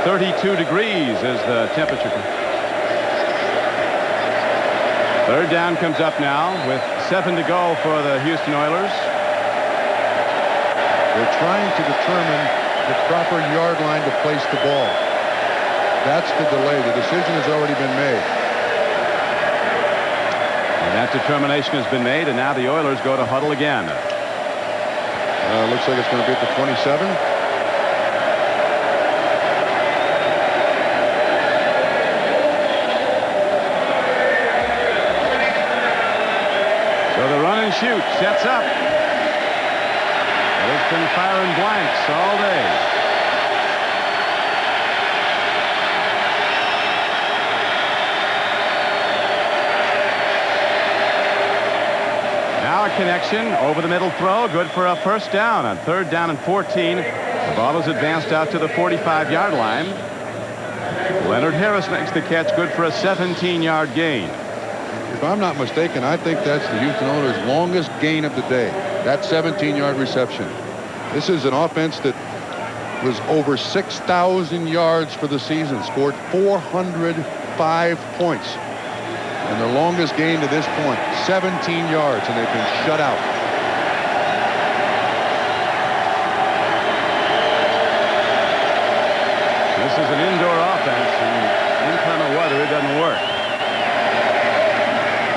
32 degrees is the temperature. Third down comes up now with 7 to go for the Houston Oilers. They're trying to determine the proper yard line to place the ball. That's the delay. The decision has already been made. And that determination has been made, and now the Oilers go to huddle again. Looks like it's going to be at the 27. So the run and shoot sets up. It's been firing blanks all day. Now a connection over the middle throw, good for a first down. On third down and 14, the ball is advanced out to the 45-yard line. Leonard Harris makes the catch, good for a 17-yard gain. If I'm not mistaken, I think that's the Houston Oilers' longest gain of the day. That 17-yard reception. This is an offense that was over 6,000 yards for the season, scored 405 points. And their longest gain to this point, 17 yards, and they've been shut out. This is an indoor offense, and inclement weather, it doesn't work.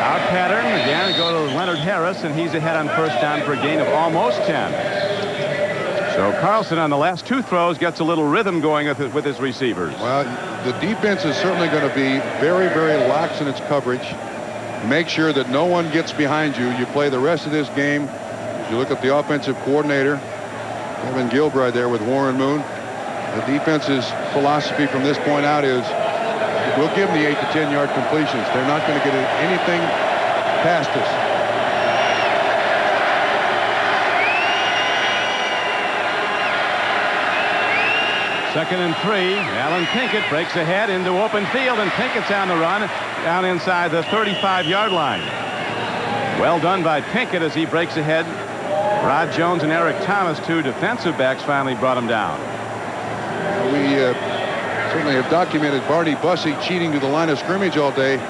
Out pattern, again, go to Leonard Harris, and he's ahead on first down for a gain of almost 10. So Carlson on the last two throws gets a little rhythm going with his receivers. Well, the defense is certainly going to be very, very lax in its coverage. Make sure that no one gets behind you. You play the rest of this game. You look at the offensive coordinator, Kevin Gilbride there with Warren Moon. The defense's philosophy from this point out is we'll give them the 8 to 10 yard completions. They're not going to get anything past us. Second and 3. Alan Pinkett breaks ahead into open field, and Pinkett's on the run down inside the 35-yard line. Well done by Pinkett as he breaks ahead. Rod Jones and Eric Thomas, two defensive backs, finally brought him down. We certainly have documented Barney Bussey cheating to the line of scrimmage all day.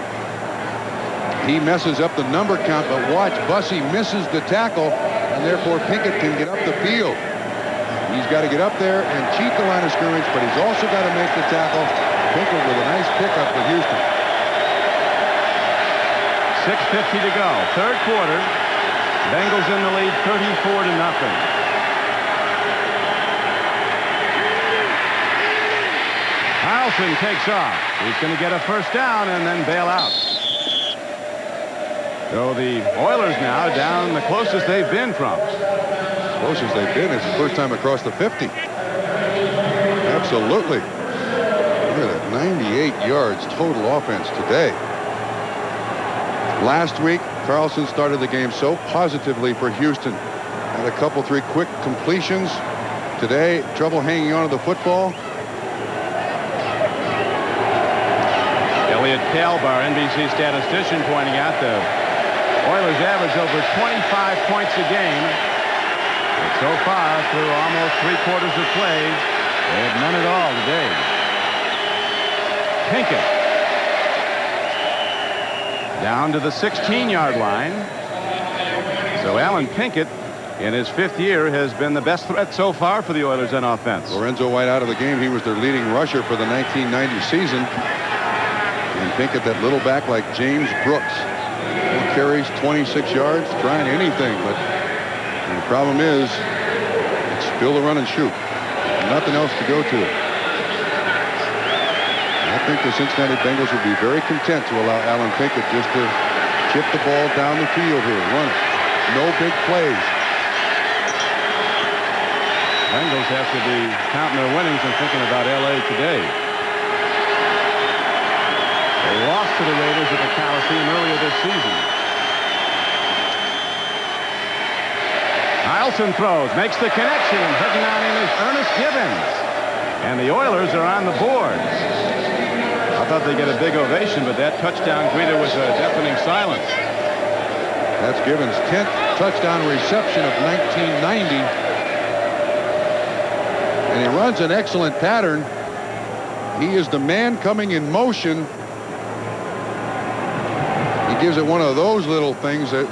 He messes up the number count, but watch, Bussey misses the tackle, and therefore Pinkett can get up the field. He's got to get up there and cheat the line of scrimmage, but he's also got to make the tackle. Pinkett with a nice pickup for Houston. 6:50 to go. Third quarter. Bengals in the lead 34 to nothing. Carlson takes off. He's going to get a first down and then bail out. So the Oilers now down the closest they've been from. Closest they've been. It's the first time across the 50. Absolutely. Look at that, 98 yards total offense today. Last week, Carlson started the game so positively for Houston. Had a couple, 3 quick completions. Today, trouble hanging on to the football. Elliot Kalbar, NBC statistician, pointing out the Oilers average over 25 points a game. But so far, through almost 3 quarters of play, they have none at all today. Pinkett down to the 16-yard line. So Alan Pinkett in his 5th year, has been the best threat so far for the Oilers on offense. Lorenzo White out of the game. He was their leading rusher for the 1990 season. And Pinkett, that little back like James Brooks. 4 carries, 26 yards, trying anything. But the problem is, it's still the run and shoot. Nothing else to go to. I think the Cincinnati Bengals would be very content to allow Alan Pinkett just to chip the ball down the field here, run it. No big plays. Bengals have to be counting their winnings and thinking about L.A. today. They lost to the Raiders at the Coliseum earlier this season. Nielsen throws, makes the connection, and heading on in is Ernest Gibbons. And the Oilers are on the board. I thought they'd get a big ovation, but that touchdown greeter was a deafening silence. That's Gibbons' 10th touchdown reception of 1990. And he runs an excellent pattern. He is the man coming in motion. He gives it one of those little things that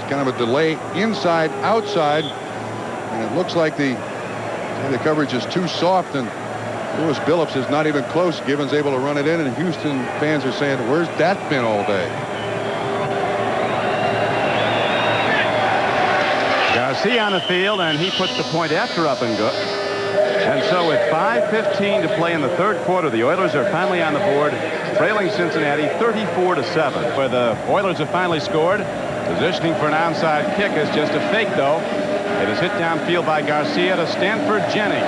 kind of a delay inside, outside. And it looks like the coverage is too soft, and Lewis Billups is not even close. Gibbons able to run it in, and Houston fans are saying, where's that been all day? Garcia on the field, and he puts the point after up and good. And so with 5:15 to play in the 3rd quarter, the Oilers are finally on the board, trailing Cincinnati 34-7. Where the Oilers have finally scored. Positioning for an onside kick is just a fake, though. It is hit downfield by Garcia to Stanford Jennings.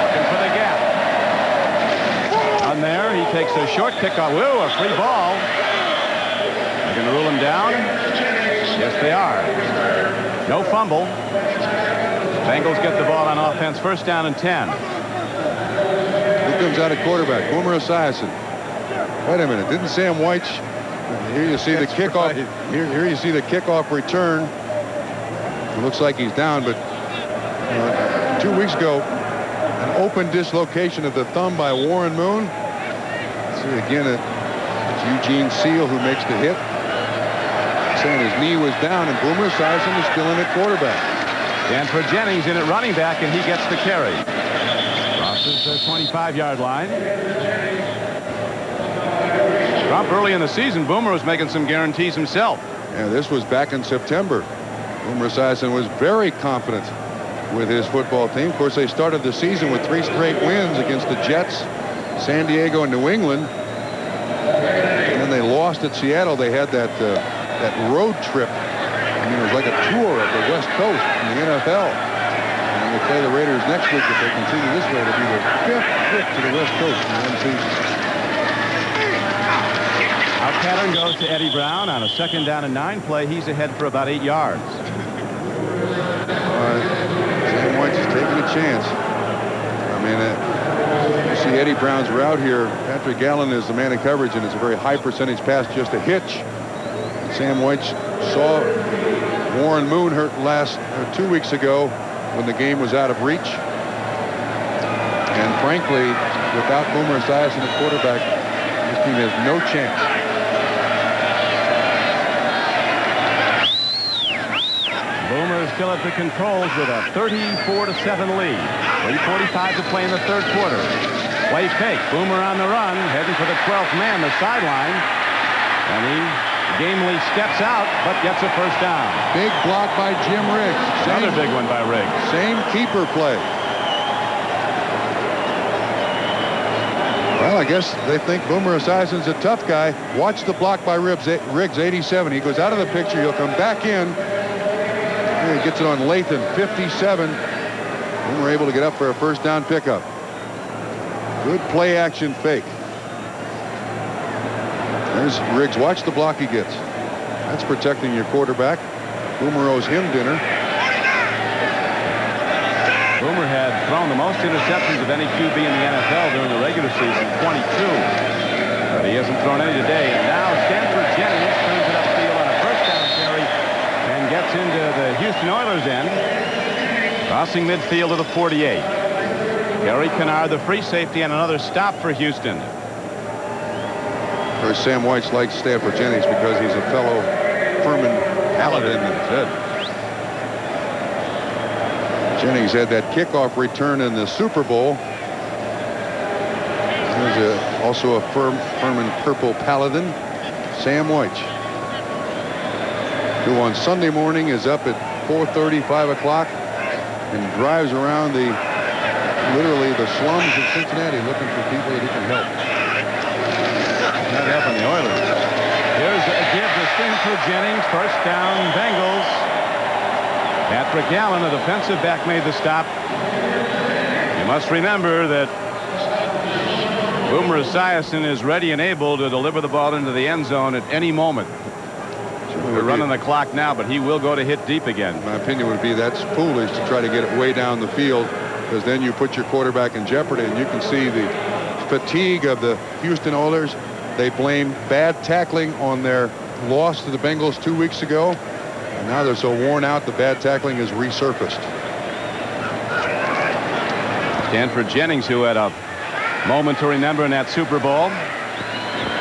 Looking for the gap. On there, he takes a short kickoff. Woo, a free ball. They're going to rule him down. Yes, they are. No fumble. Bengals get the ball on offense. 1st down and 10. Who comes out at quarterback? Boomer Esiason. Wait a minute. Didn't Sam White? Here you see the kickoff. Here you see the kickoff return. It looks like he's down, but 2 weeks ago, an open dislocation of the thumb by Warren Moon. See again, it's Eugene Seal who makes the hit. Saying his knee was down, and Boomer Esiason is still in at quarterback. And for Jennings in at running back, and he gets the carry. Crosses the 25-yard line. Trump early in the season, Boomer was making some guarantees himself. Yeah, this was back in September. Boomer Esiason was very confident with his football team. Of course, they started the season with 3 straight wins against the Jets, San Diego, and New England. And then they lost at Seattle. They had that road trip. I mean, it was like a tour of the West Coast in the NFL. And they play the Raiders next week. If they continue this way, it'll be their 5th trip to the West Coast in one season. Our pattern goes to Eddie Brown on a 2nd down and 9 play. He's ahead for about 8 yards. Sam White's is taking a chance. I mean, you see Eddie Brown's route here. Patrick Allen is the man in coverage, and it's a very high percentage pass, just a hitch. And Sam White saw Warren Moon hurt 2 weeks ago when the game was out of reach. And frankly, without Boomer Esiason at quarterback, this team has no chance. Boomer is still at the controls with a 34-7 lead. 3:45 to play in the 3rd quarter. Play fake. Boomer on the run, heading for the 12th man, the sideline. And he gamely steps out, but gets a 1st down. Big block by Jim Riggs. Another big one by Riggs. Same keeper play. Well, I guess they think Boomer Esiason's a tough guy. Watch the block by Riggs, 87. He goes out of the picture. He'll come back in. He gets it on Lathan, 57. And we're able to get up for a 1st down pickup. Good play action fake. There's Riggs. Watch the block he gets. That's protecting your quarterback. Boomer owes him dinner. Boomer had thrown the most interceptions of any QB in the NFL during the regular season, 22. But he hasn't thrown any today. And now Stanford Jennings turns it upfield on a 1st down carry and gets into the Houston Oilers end. Crossing midfield to the 48. Gary Kennard, the free safety, and another stop for Houston. Of course, Sam White likes Stanford Jennings because he's a fellow Furman Paladin in his head. Jennings had that kickoff return in the Super Bowl. There's also a Furman Purple Paladin, Sam Weich, who on Sunday morning is up at 4:30, 5 o'clock, and drives around literally the slums of Cincinnati looking for people that he can help. Not helping the Oilers. Here's a give to Stanford Jennings. First down, Bengals. Patrick Allen, a defensive back, made the stop. You must remember that Boomer Esiason is ready and able to deliver the ball into the end zone at any moment. We're running the clock now, but he will go to hit deep again. My opinion would be that's foolish to try to get it way down the field, because then you put your quarterback in jeopardy, and you can see the fatigue of the Houston Oilers. They blame bad tackling on their loss to the Bengals 2 weeks ago, and now they're so worn out the bad tackling has resurfaced. Stanford Jennings, who had a moment to remember in that Super Bowl.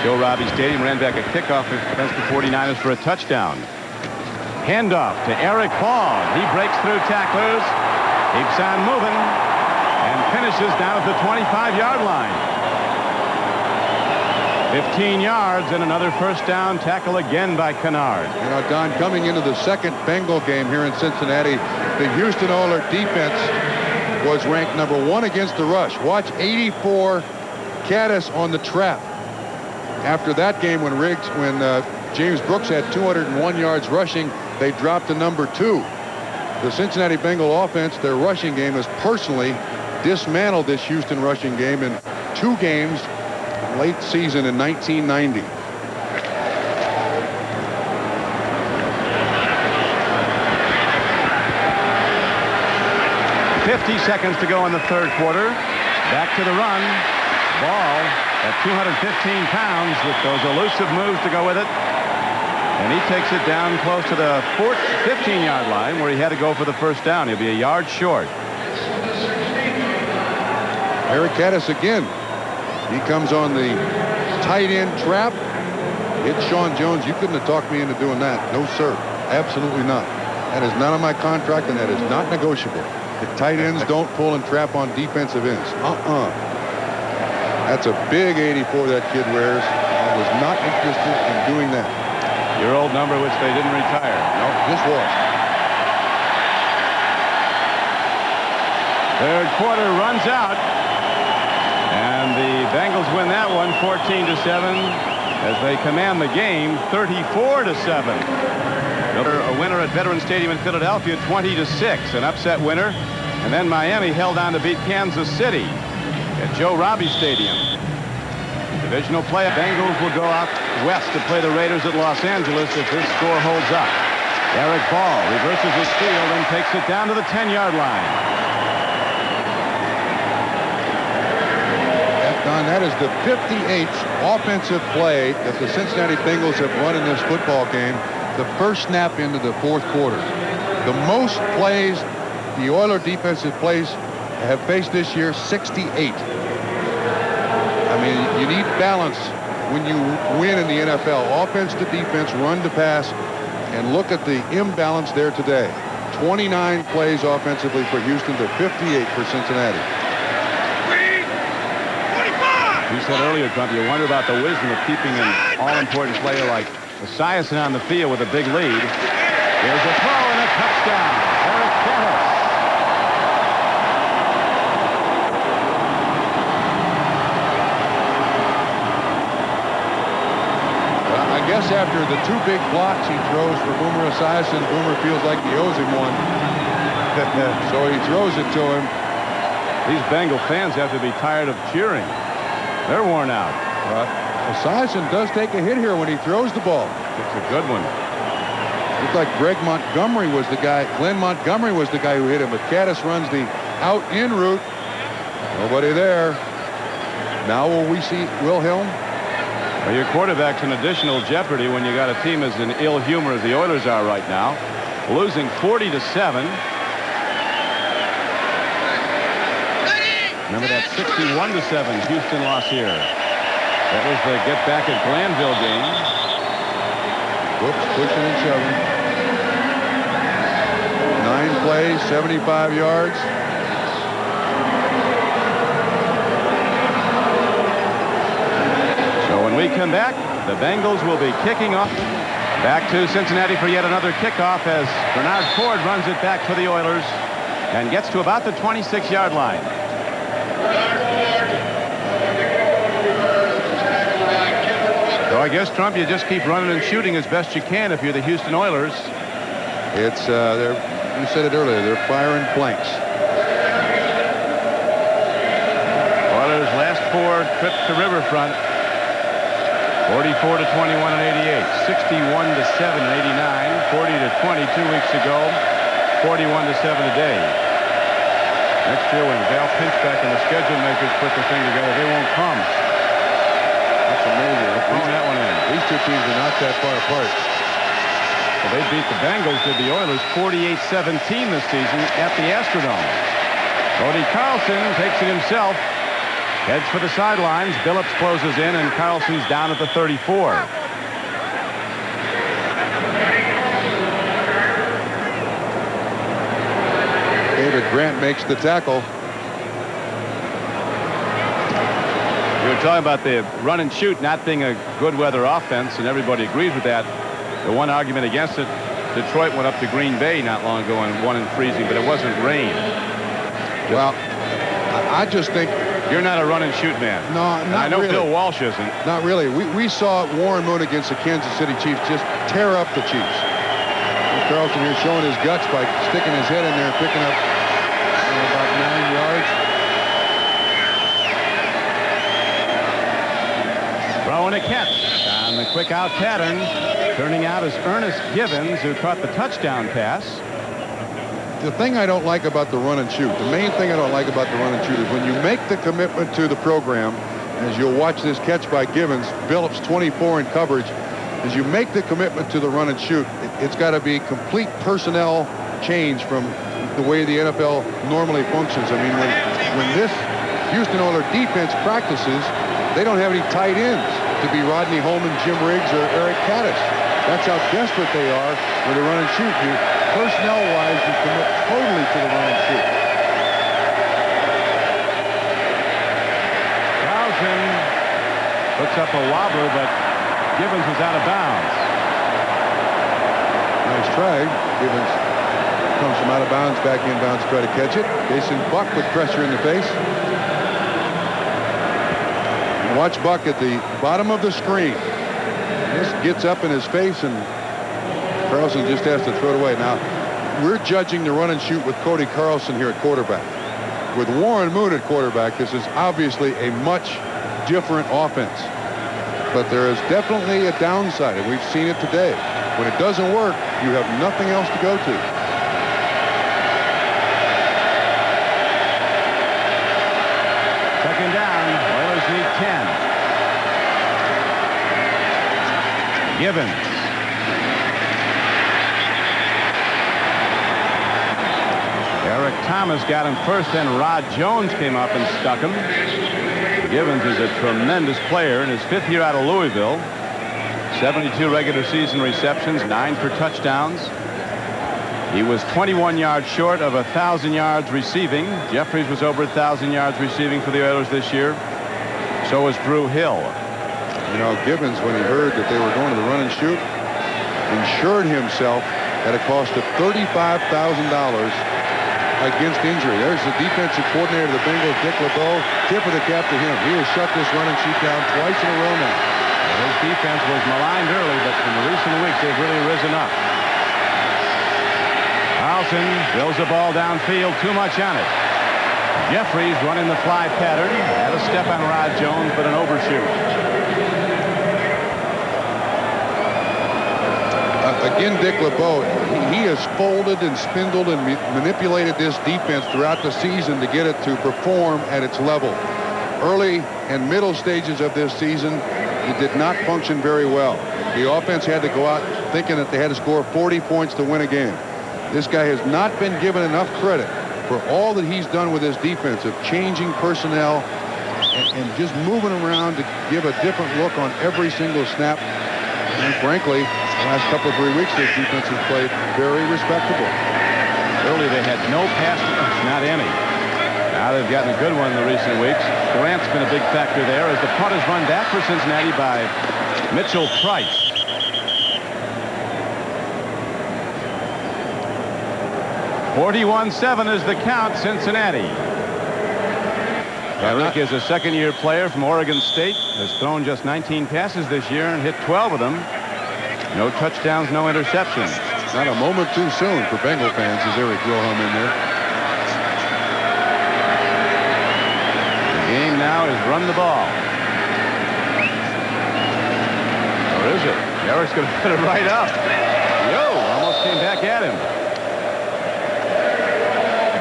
Joe Robbie Stadium, ran back a kickoff against the 49ers for a touchdown. Handoff to Eric Paul. He breaks through tacklers, keeps on moving, and finishes down at the 25-yard line. 15 yards and another first down. Tackle again by Kennard. You know, Don, coming into the second Bengal game here in Cincinnati, the Houston Oilers defense was ranked #1 against the rush. Watch 84 Caddis on the trap. After that game, when James Brooks had 201 yards rushing, they dropped to #2. The Cincinnati Bengal offense, their rushing game, has personally dismantled this Houston rushing game in 2 games late season in 1990. .50 seconds to go in the third quarter. Back to the run. Ball at 215 pounds with those elusive moves to go with it. And he takes it down close to the 15-yard line where he had to go for the first down. He'll be a yard short. Eric Caddis again. He comes on the tight end trap. Hits Sean Jones. You couldn't have talked me into doing that. No, sir. Absolutely not. That is not on my contract, and that is not negotiable. The tight ends don't pull and trap on defensive ends. That's a big 84 that kid wears. I was not interested in doing that. Your old number, which they didn't retire. No, this was. Third quarter runs out. And the Bengals win that one 14-7 as they command the game 34-7. A winner at Veterans Stadium in Philadelphia 20-6, an upset winner. And then Miami held on to beat Kansas City at Joe Robbie Stadium. Divisional play. Bengals will go out west to play the Raiders at Los Angeles if this score holds up. Eric Ball reverses his field and takes it down to the 10-yard line. Don, that is the 58th offensive play that the Cincinnati Bengals have run in this football game. The first snap into the fourth quarter. The most plays the Oilers defensive plays have faced this year, 68. I mean, you need balance when you win in the NFL. Offense to defense, run to pass, and look at the imbalance there today. 29 plays offensively for Houston to 58 for Cincinnati. You said earlier, Trump, you wonder about the wisdom of keeping an all-important player like Esiason on the field with a big lead. There's a throw and a touchdown. Eric Caddis. I guess after the 2 big blocks he throws for Boomer Esiason, Boomer feels like he owes him one. So he throws it to him. These Bengal fans have to be tired of cheering. They're worn out. Esiason does take a hit here when he throws the ball. It's a good one. Looks like Glenn Montgomery was the guy who hit him, but Caddis runs the out-in route. Nobody there. Now will we see Wilhelm? Well, your quarterback's in additional jeopardy when you got a team as in ill humor as the Oilers are right now. Losing 40-7. Remember that 61-7 Houston loss here. That was the get back at Glanville game. Whoops, pushing and shoving. 9 plays, 75 yards. So when we come back, the Bengals will be kicking off. Back to Cincinnati for yet another kickoff as Bernard Ford runs it back for the Oilers and gets to about the 26-yard line. So I guess, Trump, you just keep running and shooting as best you can if you're the Houston Oilers. It's you said it earlier, they're firing blanks. Oilers last 4 trips to Riverfront. 44 to 21 and 88, 61 to 7 and 89, 40 to 20 2 weeks ago, 41 to 7 today. Next year when Val Pinchback and the schedule makers put the thing together, they won't come. That's amazing. They're throwing that one in. These two teams are not that far apart. Well, they beat the Bengals, did the Oilers 48-17 this season at the Astrodome. Cody Carlson takes it himself. Heads for the sidelines. Billups closes in, and Carlson's down at the 34. David Grant makes the tackle. We were talking about the run and shoot not being a good weather offense, and everybody agrees with that. The one argument against it, Detroit went up to Green Bay not long ago and won in freezing, but it wasn't rain. Well, I just think you're not a run and shoot man. No, not I know really. Bill Walsh isn't. Not really. We saw Warren Moon against the Kansas City Chiefs just tear up the Chiefs. Carlson here showing his guts by sticking his head in there and picking up about 9 yards. Throwing a catch on the quick out pattern. Turning out is Ernest Givens, who caught the touchdown pass. The thing I don't like about the run and shoot, the main thing I don't like about the run and shoot is when you make the commitment to the program, as you'll watch this catch by Givens, Billups 24 in coverage, as you make the commitment to the run and shoot, it's got to be complete personnel change from the way the NFL normally functions. I mean, when this Houston Oilers defense practices, they don't have any tight ends to be Rodney Holman, Jim Riggs, or Eric Caddis. That's how desperate they are with the run and shoot. Personnel-wise, you commit totally to the run and shoot. Carlson puts up a wobbler, but Givens was out of bounds. Nice try. Givens comes from out of bounds, back in bounds, try to catch it. Jason Buck with pressure in the face. And watch Buck at the bottom of the screen. This gets up in his face, and Carlson just has to throw it away. Now, we're judging the run and shoot with Cody Carlson here at quarterback. With Warren Moon at quarterback, this is obviously a much different offense. But there is definitely a downside, and we've seen it today. When it doesn't work, you have nothing else to go to. Second down, Oilers need 10. Givens. Eric Thomas got him first, then Rod Jones came up and stuck him. Givens is a tremendous player in his 5th year out of Louisville. 72 regular season receptions, 9 for touchdowns. He was 21 yards short of 1,000 yards receiving. Jeffries was over 1,000 yards receiving for the Oilers this year. So was Drew Hill. You know, Givens, when he heard that they were going to the run and shoot, insured himself at a cost of $35,000 against injury. There's the defensive coordinator of the Bengals, Dick LeBeau. Tip of the cap to him. He has shut this run and shoot down twice in a row now. His defense was maligned early, but in the recent weeks, they've really risen up. Carlson drills the ball downfield, too much on it. Jeffries running the fly pattern. Had a step on Rod Jones, but an overshoot. Again, Dick LeBeau, he has folded and spindled and manipulated this defense throughout the season to get it to perform at its level. Early and middle stages of this season, it did not function very well. The offense had to go out thinking that they had to score 40 points to win a game. This guy has not been given enough credit for all that he's done with his defense of changing personnel and just moving around to give a different look on every single snap. And frankly, the last couple of 3 weeks, this defense has played very respectable. Early they had no pass attempts, not any. Now they've gotten a good one in the recent weeks. Grant's been a big factor there as the punt is run back for Cincinnati by Mitchell Price. 41-7 is the count, Cincinnati. Rick is a second-year player from Oregon State. Has thrown just 19 passes this year and hit 12 of them. No touchdowns, no interceptions. Not a moment too soon for Bengal fans as Eric Wilhelm in there. The game now is run the ball. Or is it? Eric's going to put it right up. Yo, almost came back at him.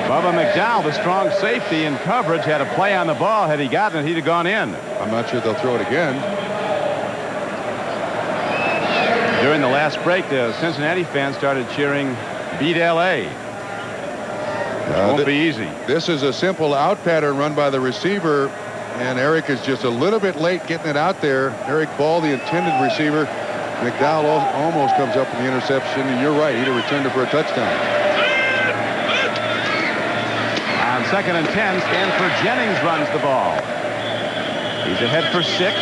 Bubba McDowell, the strong safety in coverage, had a play on the ball. Had he gotten it, he'd have gone in. I'm not sure they'll throw it again. During the last break, the Cincinnati fans started cheering, "Beat L.A." Won't be easy. This is a simple out pattern run by the receiver, and Eric is just a little bit late getting it out there. Eric Ball, the intended receiver. McDowell almost comes up with the interception, and you're right, he'd have returned it for a touchdown. On 2nd and 10, Stanford Jennings runs the ball. He's ahead for 6.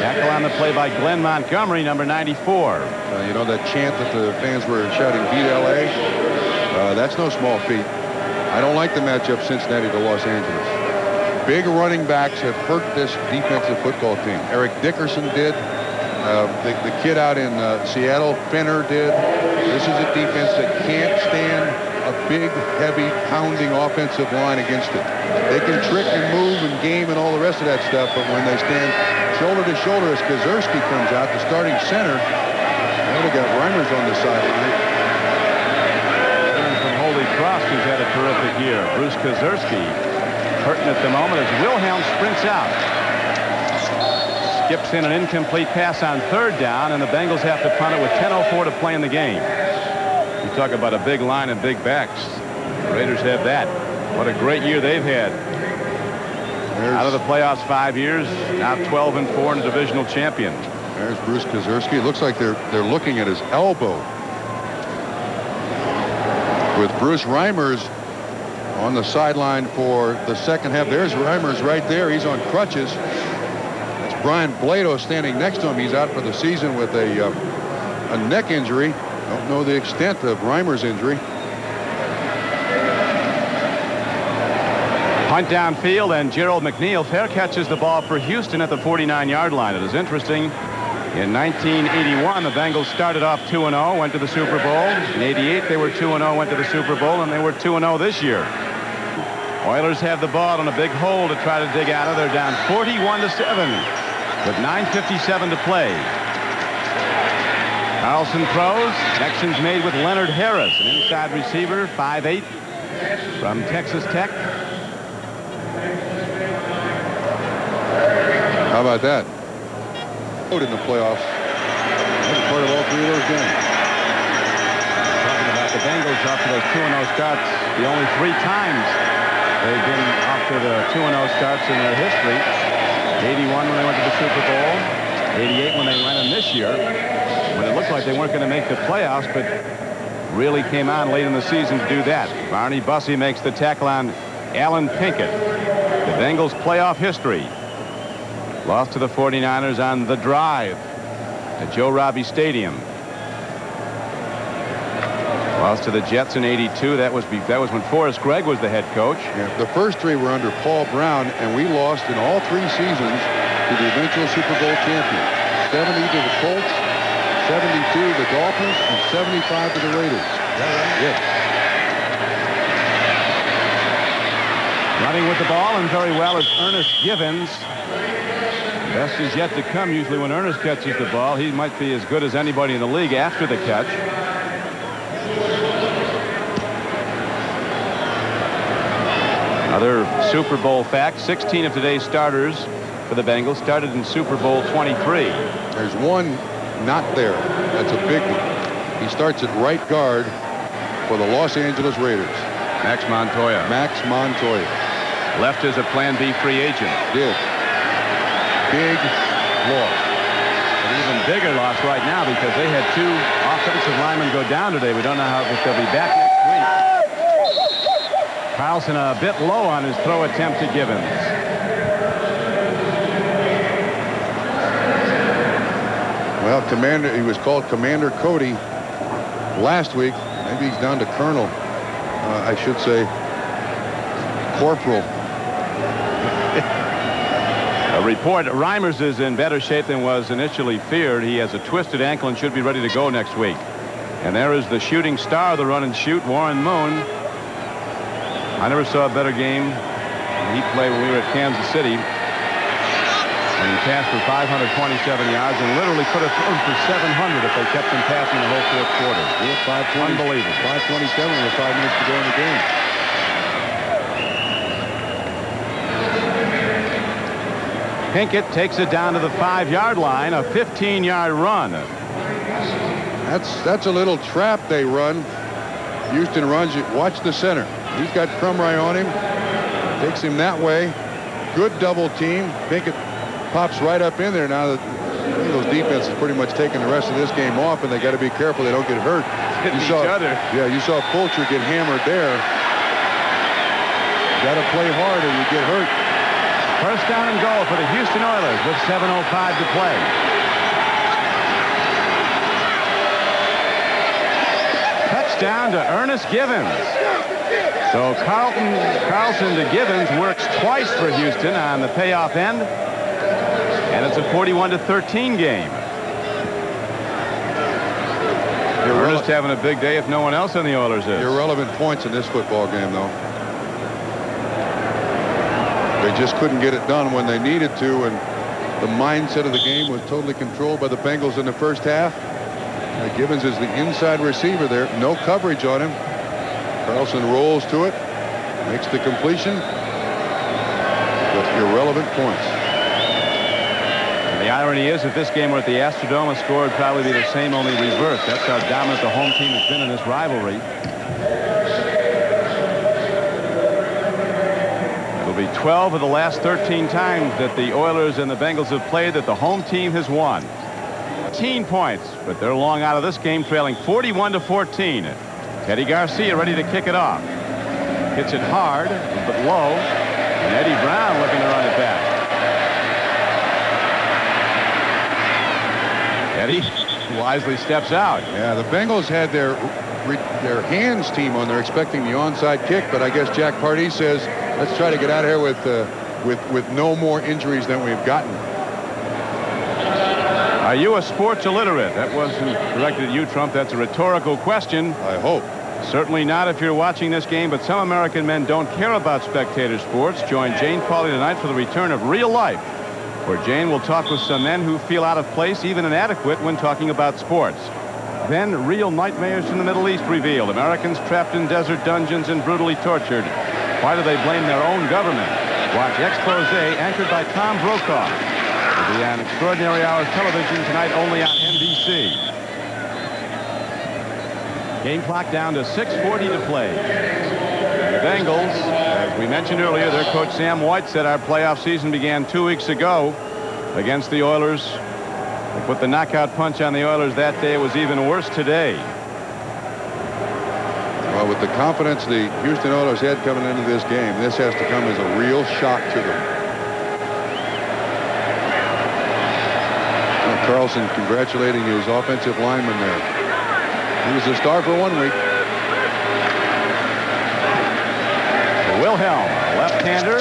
Tackle on the play by Glenn Montgomery, number 94. You know that chant that the fans were shouting, "Beat L.A.? That's no small feat. I don't like the matchup Cincinnati to Los Angeles. Big running backs have hurt this defensive football team. Eric Dickerson did. The kid out in Seattle, Fenner, did. This is a defense that can't stand a big, heavy, pounding offensive line against it. They can trick and move and game and all the rest of that stuff, but when they stand shoulder to shoulder as Kazurski comes out, the starting center, well, they got Reimers on the sideline. From Holy Cross, who's had a terrific year. Bruce Kazurski hurting at the moment as Wilhelm sprints out. Skips in an incomplete pass on 3rd down, and the Bengals have to punt it with 10:04 to play in the game. You talk about a big line and big backs. The Raiders have that. What a great year they've had. Out of the playoffs 5 years, now 12-4 and a divisional champion. There's Bruce Kazurski. It looks like they're looking at his elbow. With Bruce Reimers on the sideline for the second half. There's Reimers right there. He's on crutches. That's Brian Blado standing next to him. He's out for the season with a neck injury. Don't know the extent of Reimers' injury. Punt downfield, and Gerald McNeil fair catches the ball for Houston at the 49-yard line. It is interesting. In 1981, the Bengals started off 2-0, went to the Super Bowl. In 88, they were 2-0, went to the Super Bowl, and they were 2-0 this year. Oilers have the ball on a big hole to try to dig out of. They're down 41-7 with 9:57 to play. Carlson throws. Connections made with Leonard Harris, an inside receiver, 5'8", from Texas Tech. How about that? In the playoffs. That's part of all 3 of those games. Talking about the Bengals off to those 2-0 starts. The only 3 times they've been off to the 2-0 starts in their history. 81 when they went to the Super Bowl. 88 when they went in this year. When it looked like they weren't going to make the playoffs, but really came on late in the season to do that. Barney Bussey makes the tackle on Alan Pinkett. The Bengals' playoff history. Lost to the 49ers on the drive at Joe Robbie Stadium. Lost to the Jets in '82. That was when Forrest Gregg was the head coach. Yeah, the first 3 were under Paul Brown, and we lost in all 3 seasons to the eventual Super Bowl champion. 70 to the Colts, 72 to the Dolphins, and 75 to the Raiders. Yes. Running with the ball and very well is Ernest Givens. Best is yet to come. Usually when Ernest catches the ball, he might be as good as anybody in the league after the catch. Another Super Bowl fact, 16 of today's starters for the Bengals started in Super Bowl 23. There's one not there. That's a big one. He starts at right guard for the Los Angeles Raiders. Max Montoya. Max Montoya. Left as a Plan B free agent. Did. Big loss. An even bigger loss right now because they had 2 offensive linemen go down today. We don't know if they'll be back next week. Carlson a bit low on his throw attempt to Givens. Well, Commander, he was called Commander Cody last week. Maybe he's down to Colonel. I should say Corporal. A report, Reimers is in better shape than was initially feared. He has a twisted ankle and should be ready to go next week. And there is the shooting star of the run and shoot, Warren Moon. I never saw a better game than he played when we were at Kansas City. And he passed for 527 yards and literally could have thrown for 700 if they kept him passing the whole fourth quarter. Yeah, Unbelievable. 5:27 with 5 minutes to go in the game. Pinkett takes it down to the 5-yard line, a 15-yard run. That's a little trap they run. Houston runs it. Watch the center. He's got Crumry on him. Takes him that way. Good double team. Pinkett pops right up in there. Now that those defenses pretty much taking the rest of this game off, and they got to be careful they don't get hurt. Hitting each other. Yeah, you saw Fulcher get hammered there. Got to play hard or you get hurt. First down and goal for the Houston Oilers with 7:05 to play. Touchdown to Ernest Givens. So Carlson to Givens works twice for Houston on the payoff end. And it's a 41-13 game. Ernest having a big day if no one else on the Oilers is. Irrelevant points in this football game, though. They just couldn't get it done when they needed to, and the mindset of the game was totally controlled by the Bengals in the first half. Givens is the inside receiver there. No coverage on him. Carlson rolls to it, makes the completion, but irrelevant points. And the irony is, if this game were at the Astrodome, the score would probably be the same, only reversed. That's how dominant the home team has been in this rivalry. It'll be 12 of the last 13 times that the Oilers and the Bengals have played that the home team has won. 18 points, but they're long out of this game, trailing 41-14. Teddy Garcia ready to kick it off. Hits it hard, but low. And Eddie Brown looking to run it back. Eddie wisely steps out. Yeah, the Bengals had their hands team on there expecting the onside kick, but I guess Jack Pardee says, let's try to get out of here with no more injuries than we've gotten. Are you a sports illiterate? That wasn't directed at you, Trump. That's a rhetorical question. I hope. Certainly not if you're watching this game, but some American men don't care about spectator sports. Join Jane Pauley tonight for the return of Real Life, where Jane will talk with some men who feel out of place, even inadequate, when talking about sports. Then real nightmares from the Middle East revealed. Americans trapped in desert dungeons and brutally tortured. Why do they blame their own government? Watch Expose, anchored by Tom Brokaw. It'll be on Extraordinary Hours television tonight only on NBC. Game clock down to 6:40 to play. And the Bengals, as we mentioned earlier, their coach Sam White said our playoff season began 2 weeks ago against the Oilers. They put the knockout punch on the Oilers that day. It was even worse today. Well, with the confidence the Houston Oilers had coming into this game, this has to come as a real shock to them. Well, Carlson congratulating his offensive lineman there. He was a star for 1 week. Wilhelm, left-hander,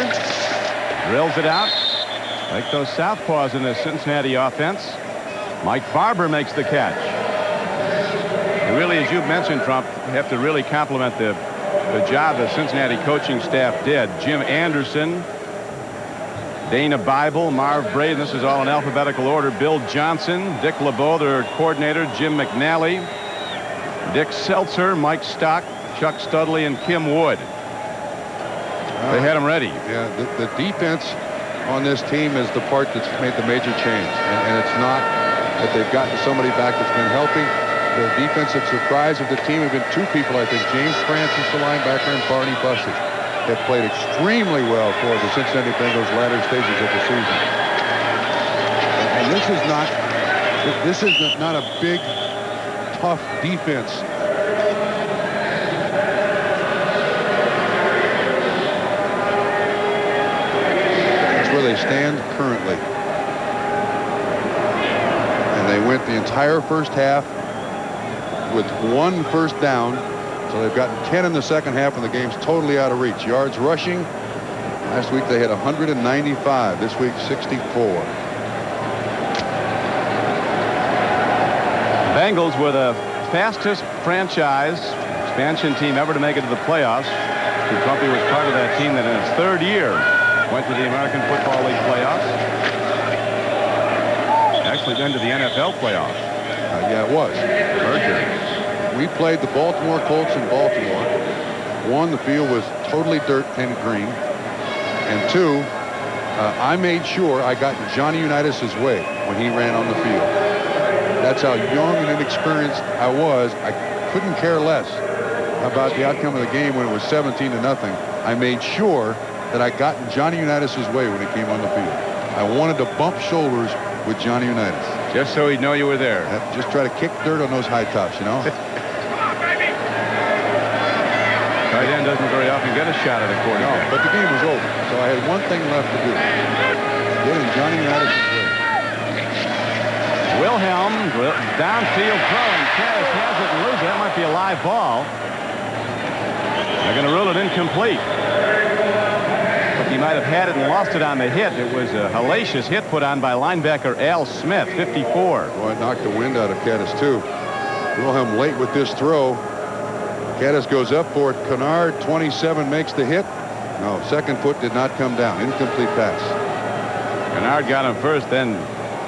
drills it out. Like those southpaws in the Cincinnati offense. Mike Barber makes the catch. And really, as you've mentioned, Trump, you have to really compliment the job the Cincinnati coaching staff did. Jim Anderson, Dana Bible, Marv Braden, this is all in alphabetical order. Bill Johnson, Dick LeBeau, their coordinator, Jim McNally, Dick Seltzer, Mike Stock, Chuck Studley, and Kim Wood. They had them ready. Yeah, the defense on this team is the part that's made the major change. And it's not that they've gotten somebody back that's been helping. The defensive surprise of the team have been two people, I think. James Francis, the linebacker, and Barney Bussey have played extremely well for the Cincinnati Bengals latter stages of the season. And this is not a big, tough defense. entire first half with 1 first down. So they've gotten 10 in the second half, and the game's totally out of reach. Yards rushing. Last week they had 195. This week 64. Bengals were the fastest franchise expansion team ever to make it to the playoffs. Trumpy was part of that team that in its 3rd year went to the American Football League playoffs. Actually went to the NFL playoffs. Yeah, it was. Merger. We played the Baltimore Colts in Baltimore. 1, the field was totally dirt and green. And 2, I made sure I got in Johnny Unitas's way when he ran on the field. That's how young and inexperienced I was. I couldn't care less about the outcome of the game when it was 17-0. I made sure that I got in Johnny Unitas's way when he came on the field. I wanted to bump shoulders with Johnny Unitas. Just so he'd know you were there. Just try to kick dirt on those high tops, you know. Tight end doesn't very often get a shot at a quarterback. No, but the game was over, so I had one thing left to do. Get in Johnny Unitas's way. Wilhelm downfield throw, and Caddis has it and loses it. That might be a live ball. They're going to rule it incomplete. But he might have had it and lost it on the hit. It was a hellacious hit put on by linebacker Al Smith, 54. Boy, it knocked the wind out of Caddis, too. Wilhelm late with this throw. Caddis goes up for it. Kennard, 27, makes the hit. No, second foot did not come down. Incomplete pass. Kennard got him first, then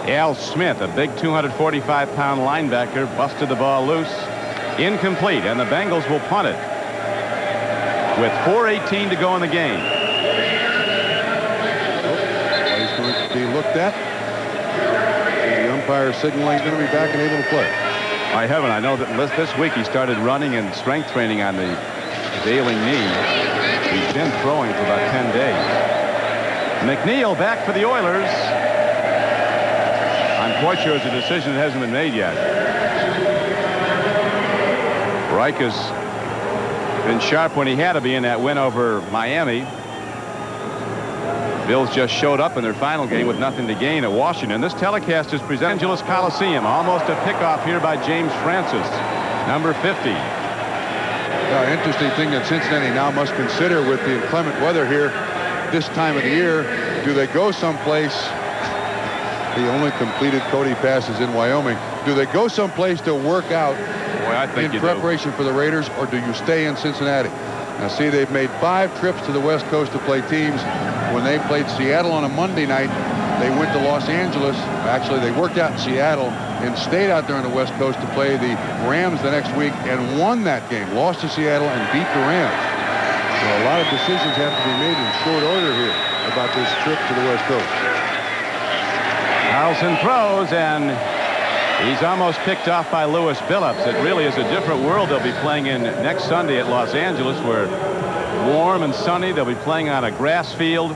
Al Smith, a big 245-pound linebacker, busted the ball loose. Incomplete, and the Bengals will punt it with 4:18 to go in the game. He's going to be looked at. The umpire signaling he's going to be back and able to play. By heaven, I know that this week he started running and strength training on the ailing knee. He's been throwing for about 10 days. McNeil back for the Oilers. I'm quite sure it's a decision that hasn't been made yet. Reich has been sharp when he had to be in that win over Miami. Bills just showed up in their final game with nothing to gain at Washington. This telecast is presented at Angeles Coliseum. Almost a pickoff here by James Francis, number 50. Interesting thing that Cincinnati now must consider with the inclement weather here this time of the year. Do they go someplace? He only completed Cody passes in Wyoming. Do they go someplace to work out in preparation for the Raiders, or do you stay in Cincinnati? Now, see, they've made 5 trips to the West Coast to play teams. When they played Seattle on a Monday night, they went to Los Angeles. Actually, they worked out in Seattle and stayed out there on the West Coast to play the Rams the next week and won that game. Lost to Seattle and beat the Rams. So a lot of decisions have to be made in short order here about this trip to the West Coast. Carlson throws, and he's almost picked off by Lewis Billups. It really is a different world they'll be playing in next Sunday at Los Angeles, where warm and sunny. They'll be playing on a grass field.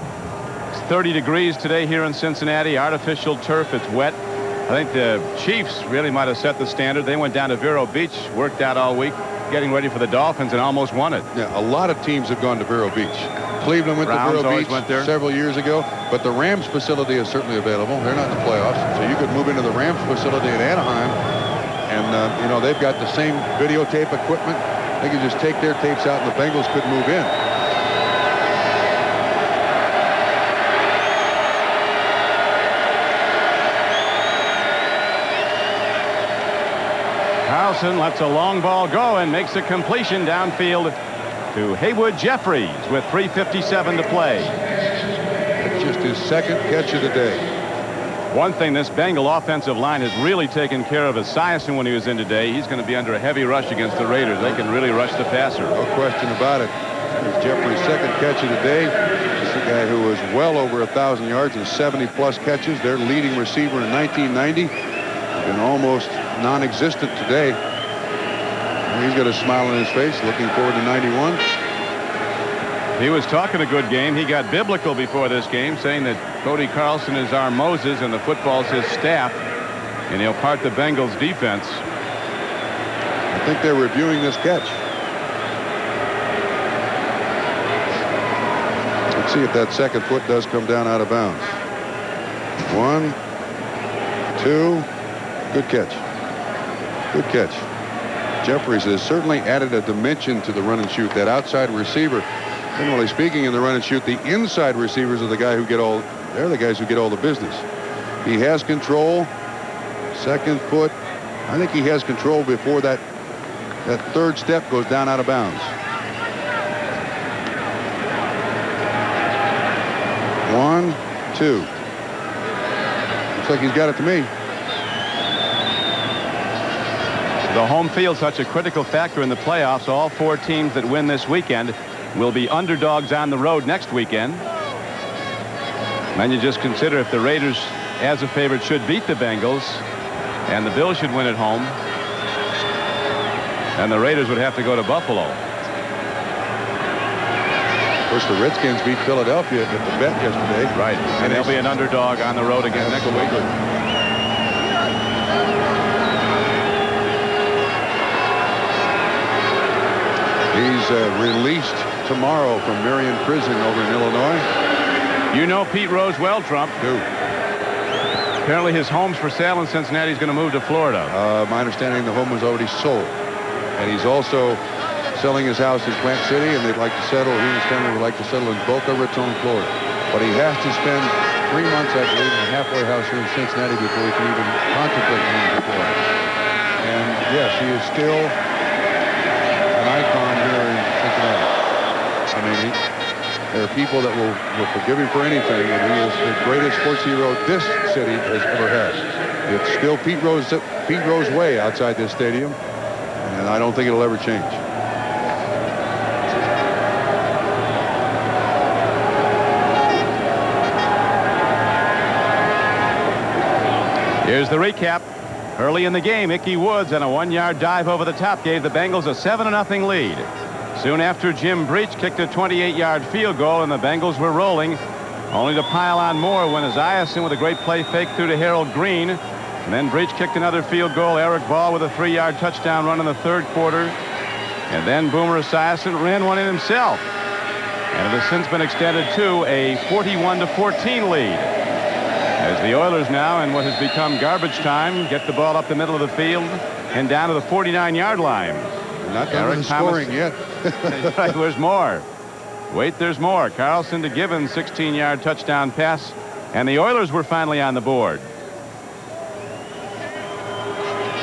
It's 30 degrees today here in Cincinnati. Artificial turf. It's wet. I think the Chiefs really might have set the standard. They went down to Vero Beach, worked out all week, getting ready for the Dolphins, and almost won it. Yeah, a lot of teams have gone to Vero Beach. Cleveland went to Vero Beach several years ago, but the Rams facility is certainly available. They're not in the playoffs, so you could move into the Rams facility in Anaheim, and you know, they've got the same videotape equipment. They could just take their tapes out, and the Bengals could move in. Carlson lets a long ball go and makes a completion downfield to Haywood Jeffries with 3:57 to play. That's just his second catch of the day. One thing this Bengal offensive line has really taken care of is Esiason when he was in today. He's going to be under a heavy rush against the Raiders. They can really rush the passer. No question about it. It's Jeffries' second catch of the day. This is a guy who was well over 1,000 yards and 70-plus catches. Their leading receiver in 1990. And almost non-existent today. He's got a smile on his face, looking forward to 91. He was talking a good game. He got biblical before this game, saying that Cody Carlson is our Moses and the football's his staff, and he'll part the Bengals defense. I think they're reviewing this catch. Let's see if that second foot does come down out of bounds. 1, 2, good catch. Good catch. Jeffries has certainly added a dimension to the run and shoot. That outside receiver, generally speaking, in the run and shoot, the inside receivers are the guys who get all. They're the guys who get all the business. He has control. Second foot. I think he has control before that third step goes down out of bounds. 1, 2. Looks like he's got it to me. The home field such a critical factor in the playoffs. All 4 teams that win this weekend will be underdogs on the road next weekend. And you just consider if the Raiders, as a favorite, should beat the Bengals and the Bills should win at home, and the Raiders would have to go to Buffalo. Of course, the Redskins beat Philadelphia at the bet yesterday. Right. And they'll be an underdog on the road again next week. He's released tomorrow from Marion Prison over in Illinois. You know Pete Rose well, Trump. Who? Apparently his home's for sale in Cincinnati. He's going to move to Florida. My understanding, the home was already sold. And he's also selling his house in Plant City, and they'd like to settle. He and his family would like to settle in Boca Raton, Florida. But he has to spend 3 months, I believe, in a halfway house here in Cincinnati before he can even contemplate moving to Florida. And yes, he is still an icon here in Cincinnati. I mean, there are people that will forgive him for anything, and he is the greatest sports hero this city has ever had. It's still Pete Rose way outside this stadium, and I don't think it'll ever change. Here's the recap. Early in the game, Ickey Woods on a 1-yard dive over the top gave the Bengals a 7-0 lead. Soon after, Jim Breach kicked a 28-yard field goal, and the Bengals were rolling, only to pile on more when Esiason with a great play fake through to Harold Green. And then Breach kicked another field goal. Eric Ball with a 3-yard touchdown run in the third quarter. And then Boomer Esiason ran one in himself. And it has since been extended to a 41-14 lead. As the Oilers now, in what has become garbage time, get the ball up the middle of the field and down to the 49-yard line. Not done with the scoring yet. There's more. Wait, there's more. Carlson to Gibbons, 16-yard touchdown pass, and the Oilers were finally on the board.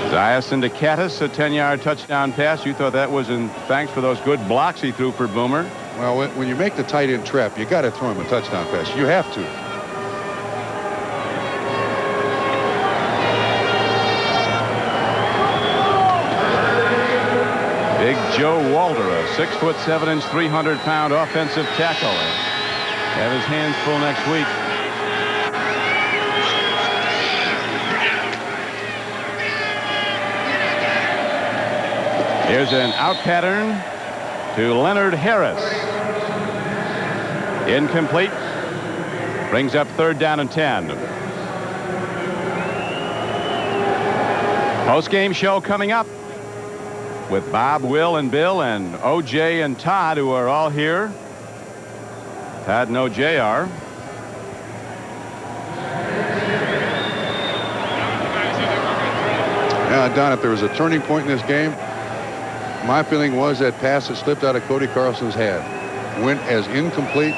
Esiason to Cattis, a 10-yard touchdown pass. You thought that was in thanks for those good blocks he threw for Boomer. Well, when you make the tight end trap, you got to throw him a touchdown pass. You have to. Big Joe Walter, a 6'7", 300-pound offensive tackle. Have his hands full next week. Here's an out pattern to Leonard Harris. Incomplete. Brings up 3rd down and 10. Post-game show coming up with Bob, Will, and Bill, and O.J. and Todd, who are all here. Todd and O.J. are. Yeah, Don, if there was a turning point in this game, my feeling was that pass that slipped out of Cody Carlson's hand went as incomplete.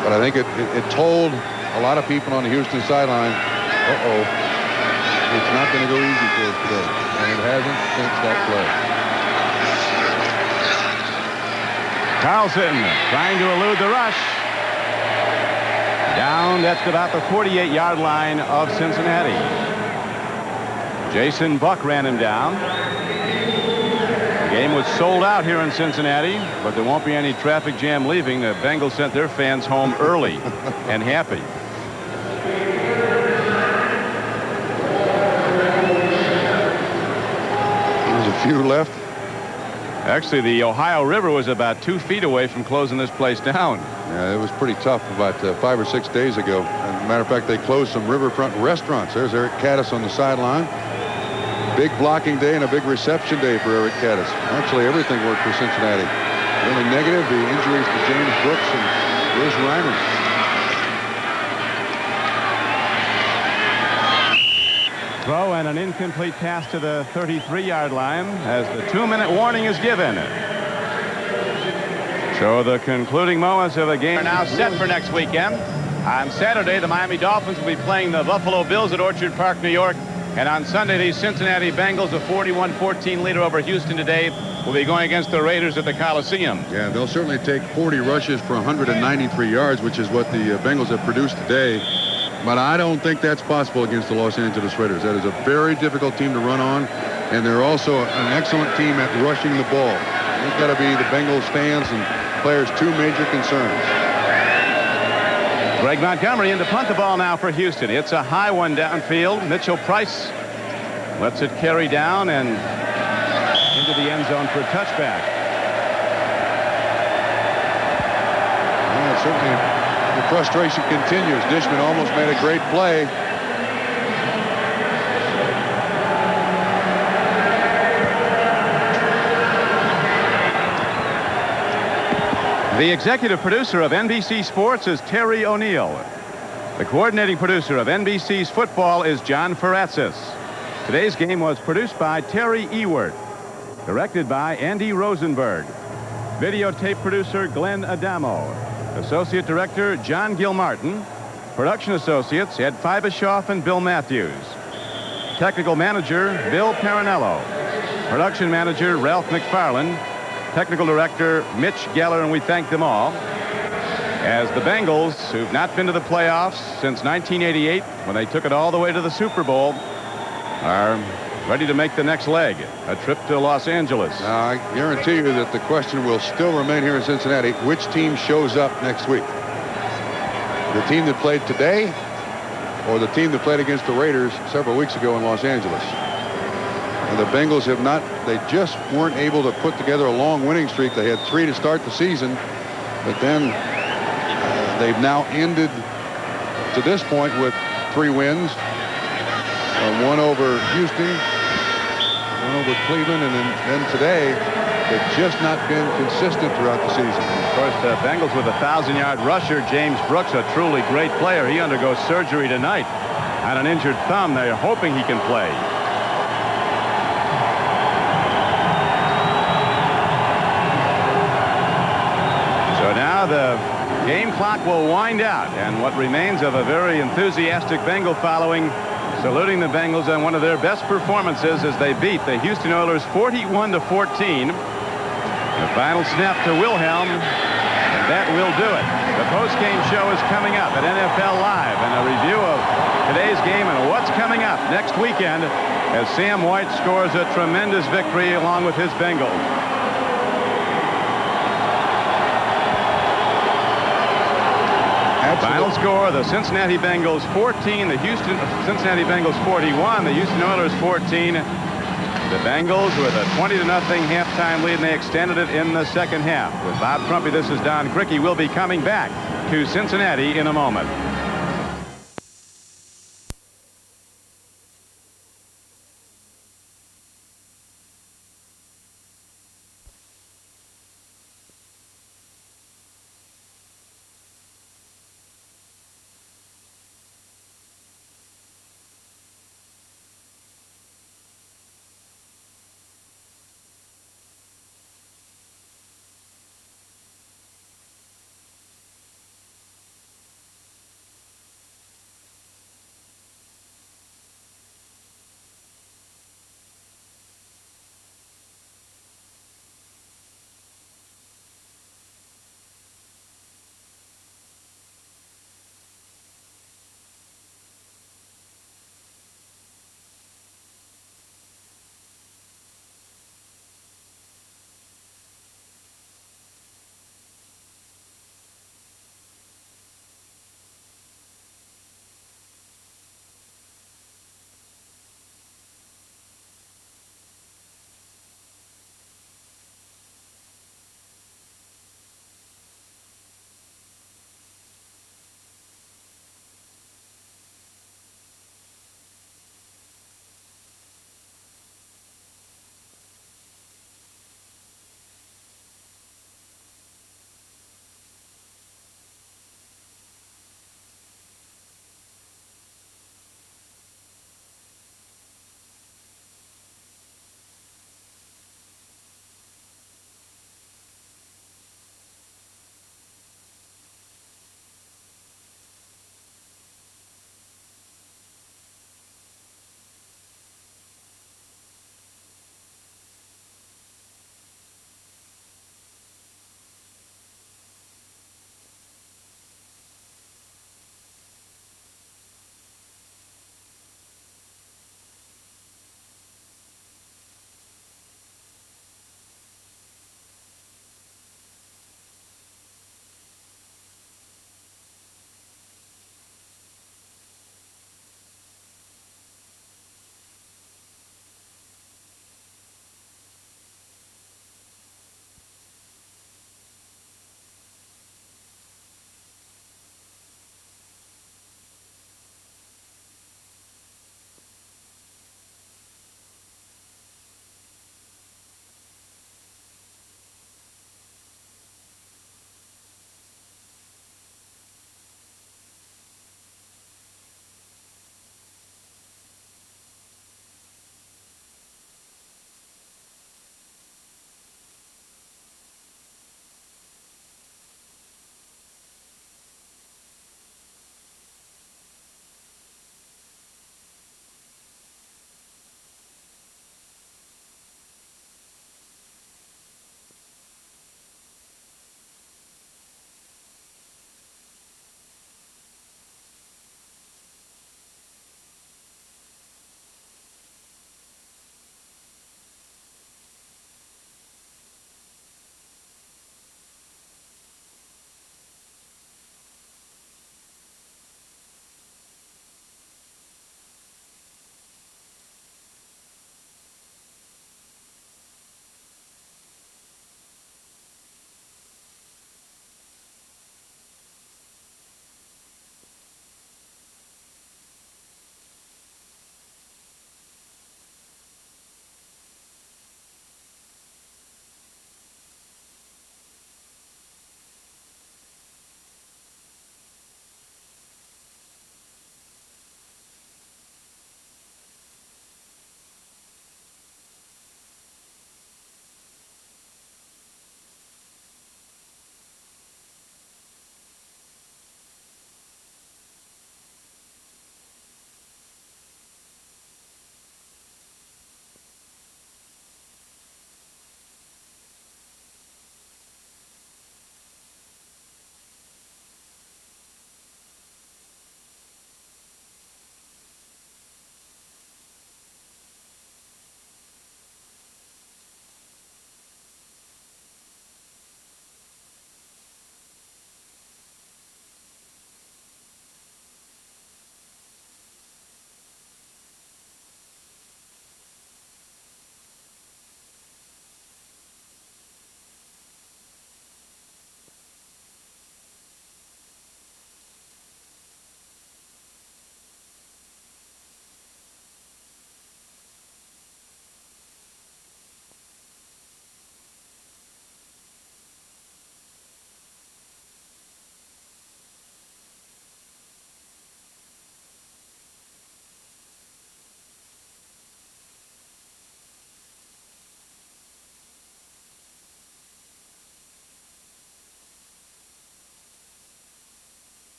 But I think it told a lot of people on the Houston sideline, it's not going to go easy for us today. And it hasn't since that play. Carlson trying to elude the rush. Down, that's about the 48-yard line of Cincinnati. Jason Buck ran him down. The game was sold out here in Cincinnati, but there won't be any traffic jam leaving. The Bengals sent their fans home early and happy. There's a few left. Actually, the Ohio River was about 2 feet away from closing this place down. Yeah, it was pretty tough about 5 or 6 days ago. As a matter of fact, they closed some riverfront restaurants. There's Eric Caddis on the sideline. Big blocking day and a big reception day for Eric Caddis. Actually, everything worked for Cincinnati. The only negative, the injuries to James Brooks and Bruce Reiner. Throw and an incomplete pass to the 33-yard line as the 2-minute warning is given. So the concluding moments of the game are now set for next weekend. On Saturday, the Miami Dolphins will be playing the Buffalo Bills at Orchard Park, New York. And on Sunday, the Cincinnati Bengals, a 41-14 leader over Houston today, will be going against the Raiders at the Coliseum. Yeah, they'll certainly take 40 rushes for 193 yards, which is what the Bengals have produced today. But I don't think that's possible against the Los Angeles Raiders. That is a very difficult team to run on, and they're also an excellent team at rushing the ball. It's got to be the Bengals fans and players' two major concerns. Greg Montgomery in to punt the ball now for Houston. It's a high one downfield. Mitchell Price lets it carry down and into the end zone for a touchback. Yeah, certainly the frustration continues. Dishman almost made a great play. The executive producer of NBC Sports is Terry O'Neill. The coordinating producer of NBC's football is John Ferratzis. Today's game was produced by Terry Ewert. Directed by Andy Rosenberg. Videotape producer Glenn Adamo. Associate director John Gilmartin. Production associates Ed Fibishoff and Bill Matthews. Technical manager Bill Parinello. Production manager Ralph McFarland. Technical director Mitch Geller, and we thank them all. As the Bengals, who've not been to the playoffs since 1988, when they took it all the way to the Super Bowl, are ready to make the next leg, a trip to Los Angeles. I guarantee you that the question will still remain here in Cincinnati. Which team shows up next week? The team that played today or the team that played against the Raiders several weeks ago in Los Angeles? And the Bengals have not, they just weren't able to put together a long winning streak. They had 3 to start the season, but then they've now ended to this point with 3 wins. One over Houston, one over Cleveland, and then today they've just not been consistent throughout the season. Of course, the Bengals with a 1,000-yard rusher, James Brooks, a truly great player. He undergoes surgery tonight on an injured thumb. They're hoping he can play. So now the game clock will wind out, and what remains of a very enthusiastic Bengal following saluting the Bengals on one of their best performances as they beat the Houston Oilers 41-14. The final snap to Wilhelm, and that will do it. The post-game show is coming up at NFL Live, and a review of today's game and what's coming up next weekend as Sam White scores a tremendous victory along with his Bengals. Final score, the Cincinnati Bengals 14, the Cincinnati Bengals 41, the Houston Oilers 14. The Bengals with a 20-0 halftime lead, and they extended it in the second half. With Bob Crumpy, this is Don Criqui. We'll be coming back to Cincinnati in a moment.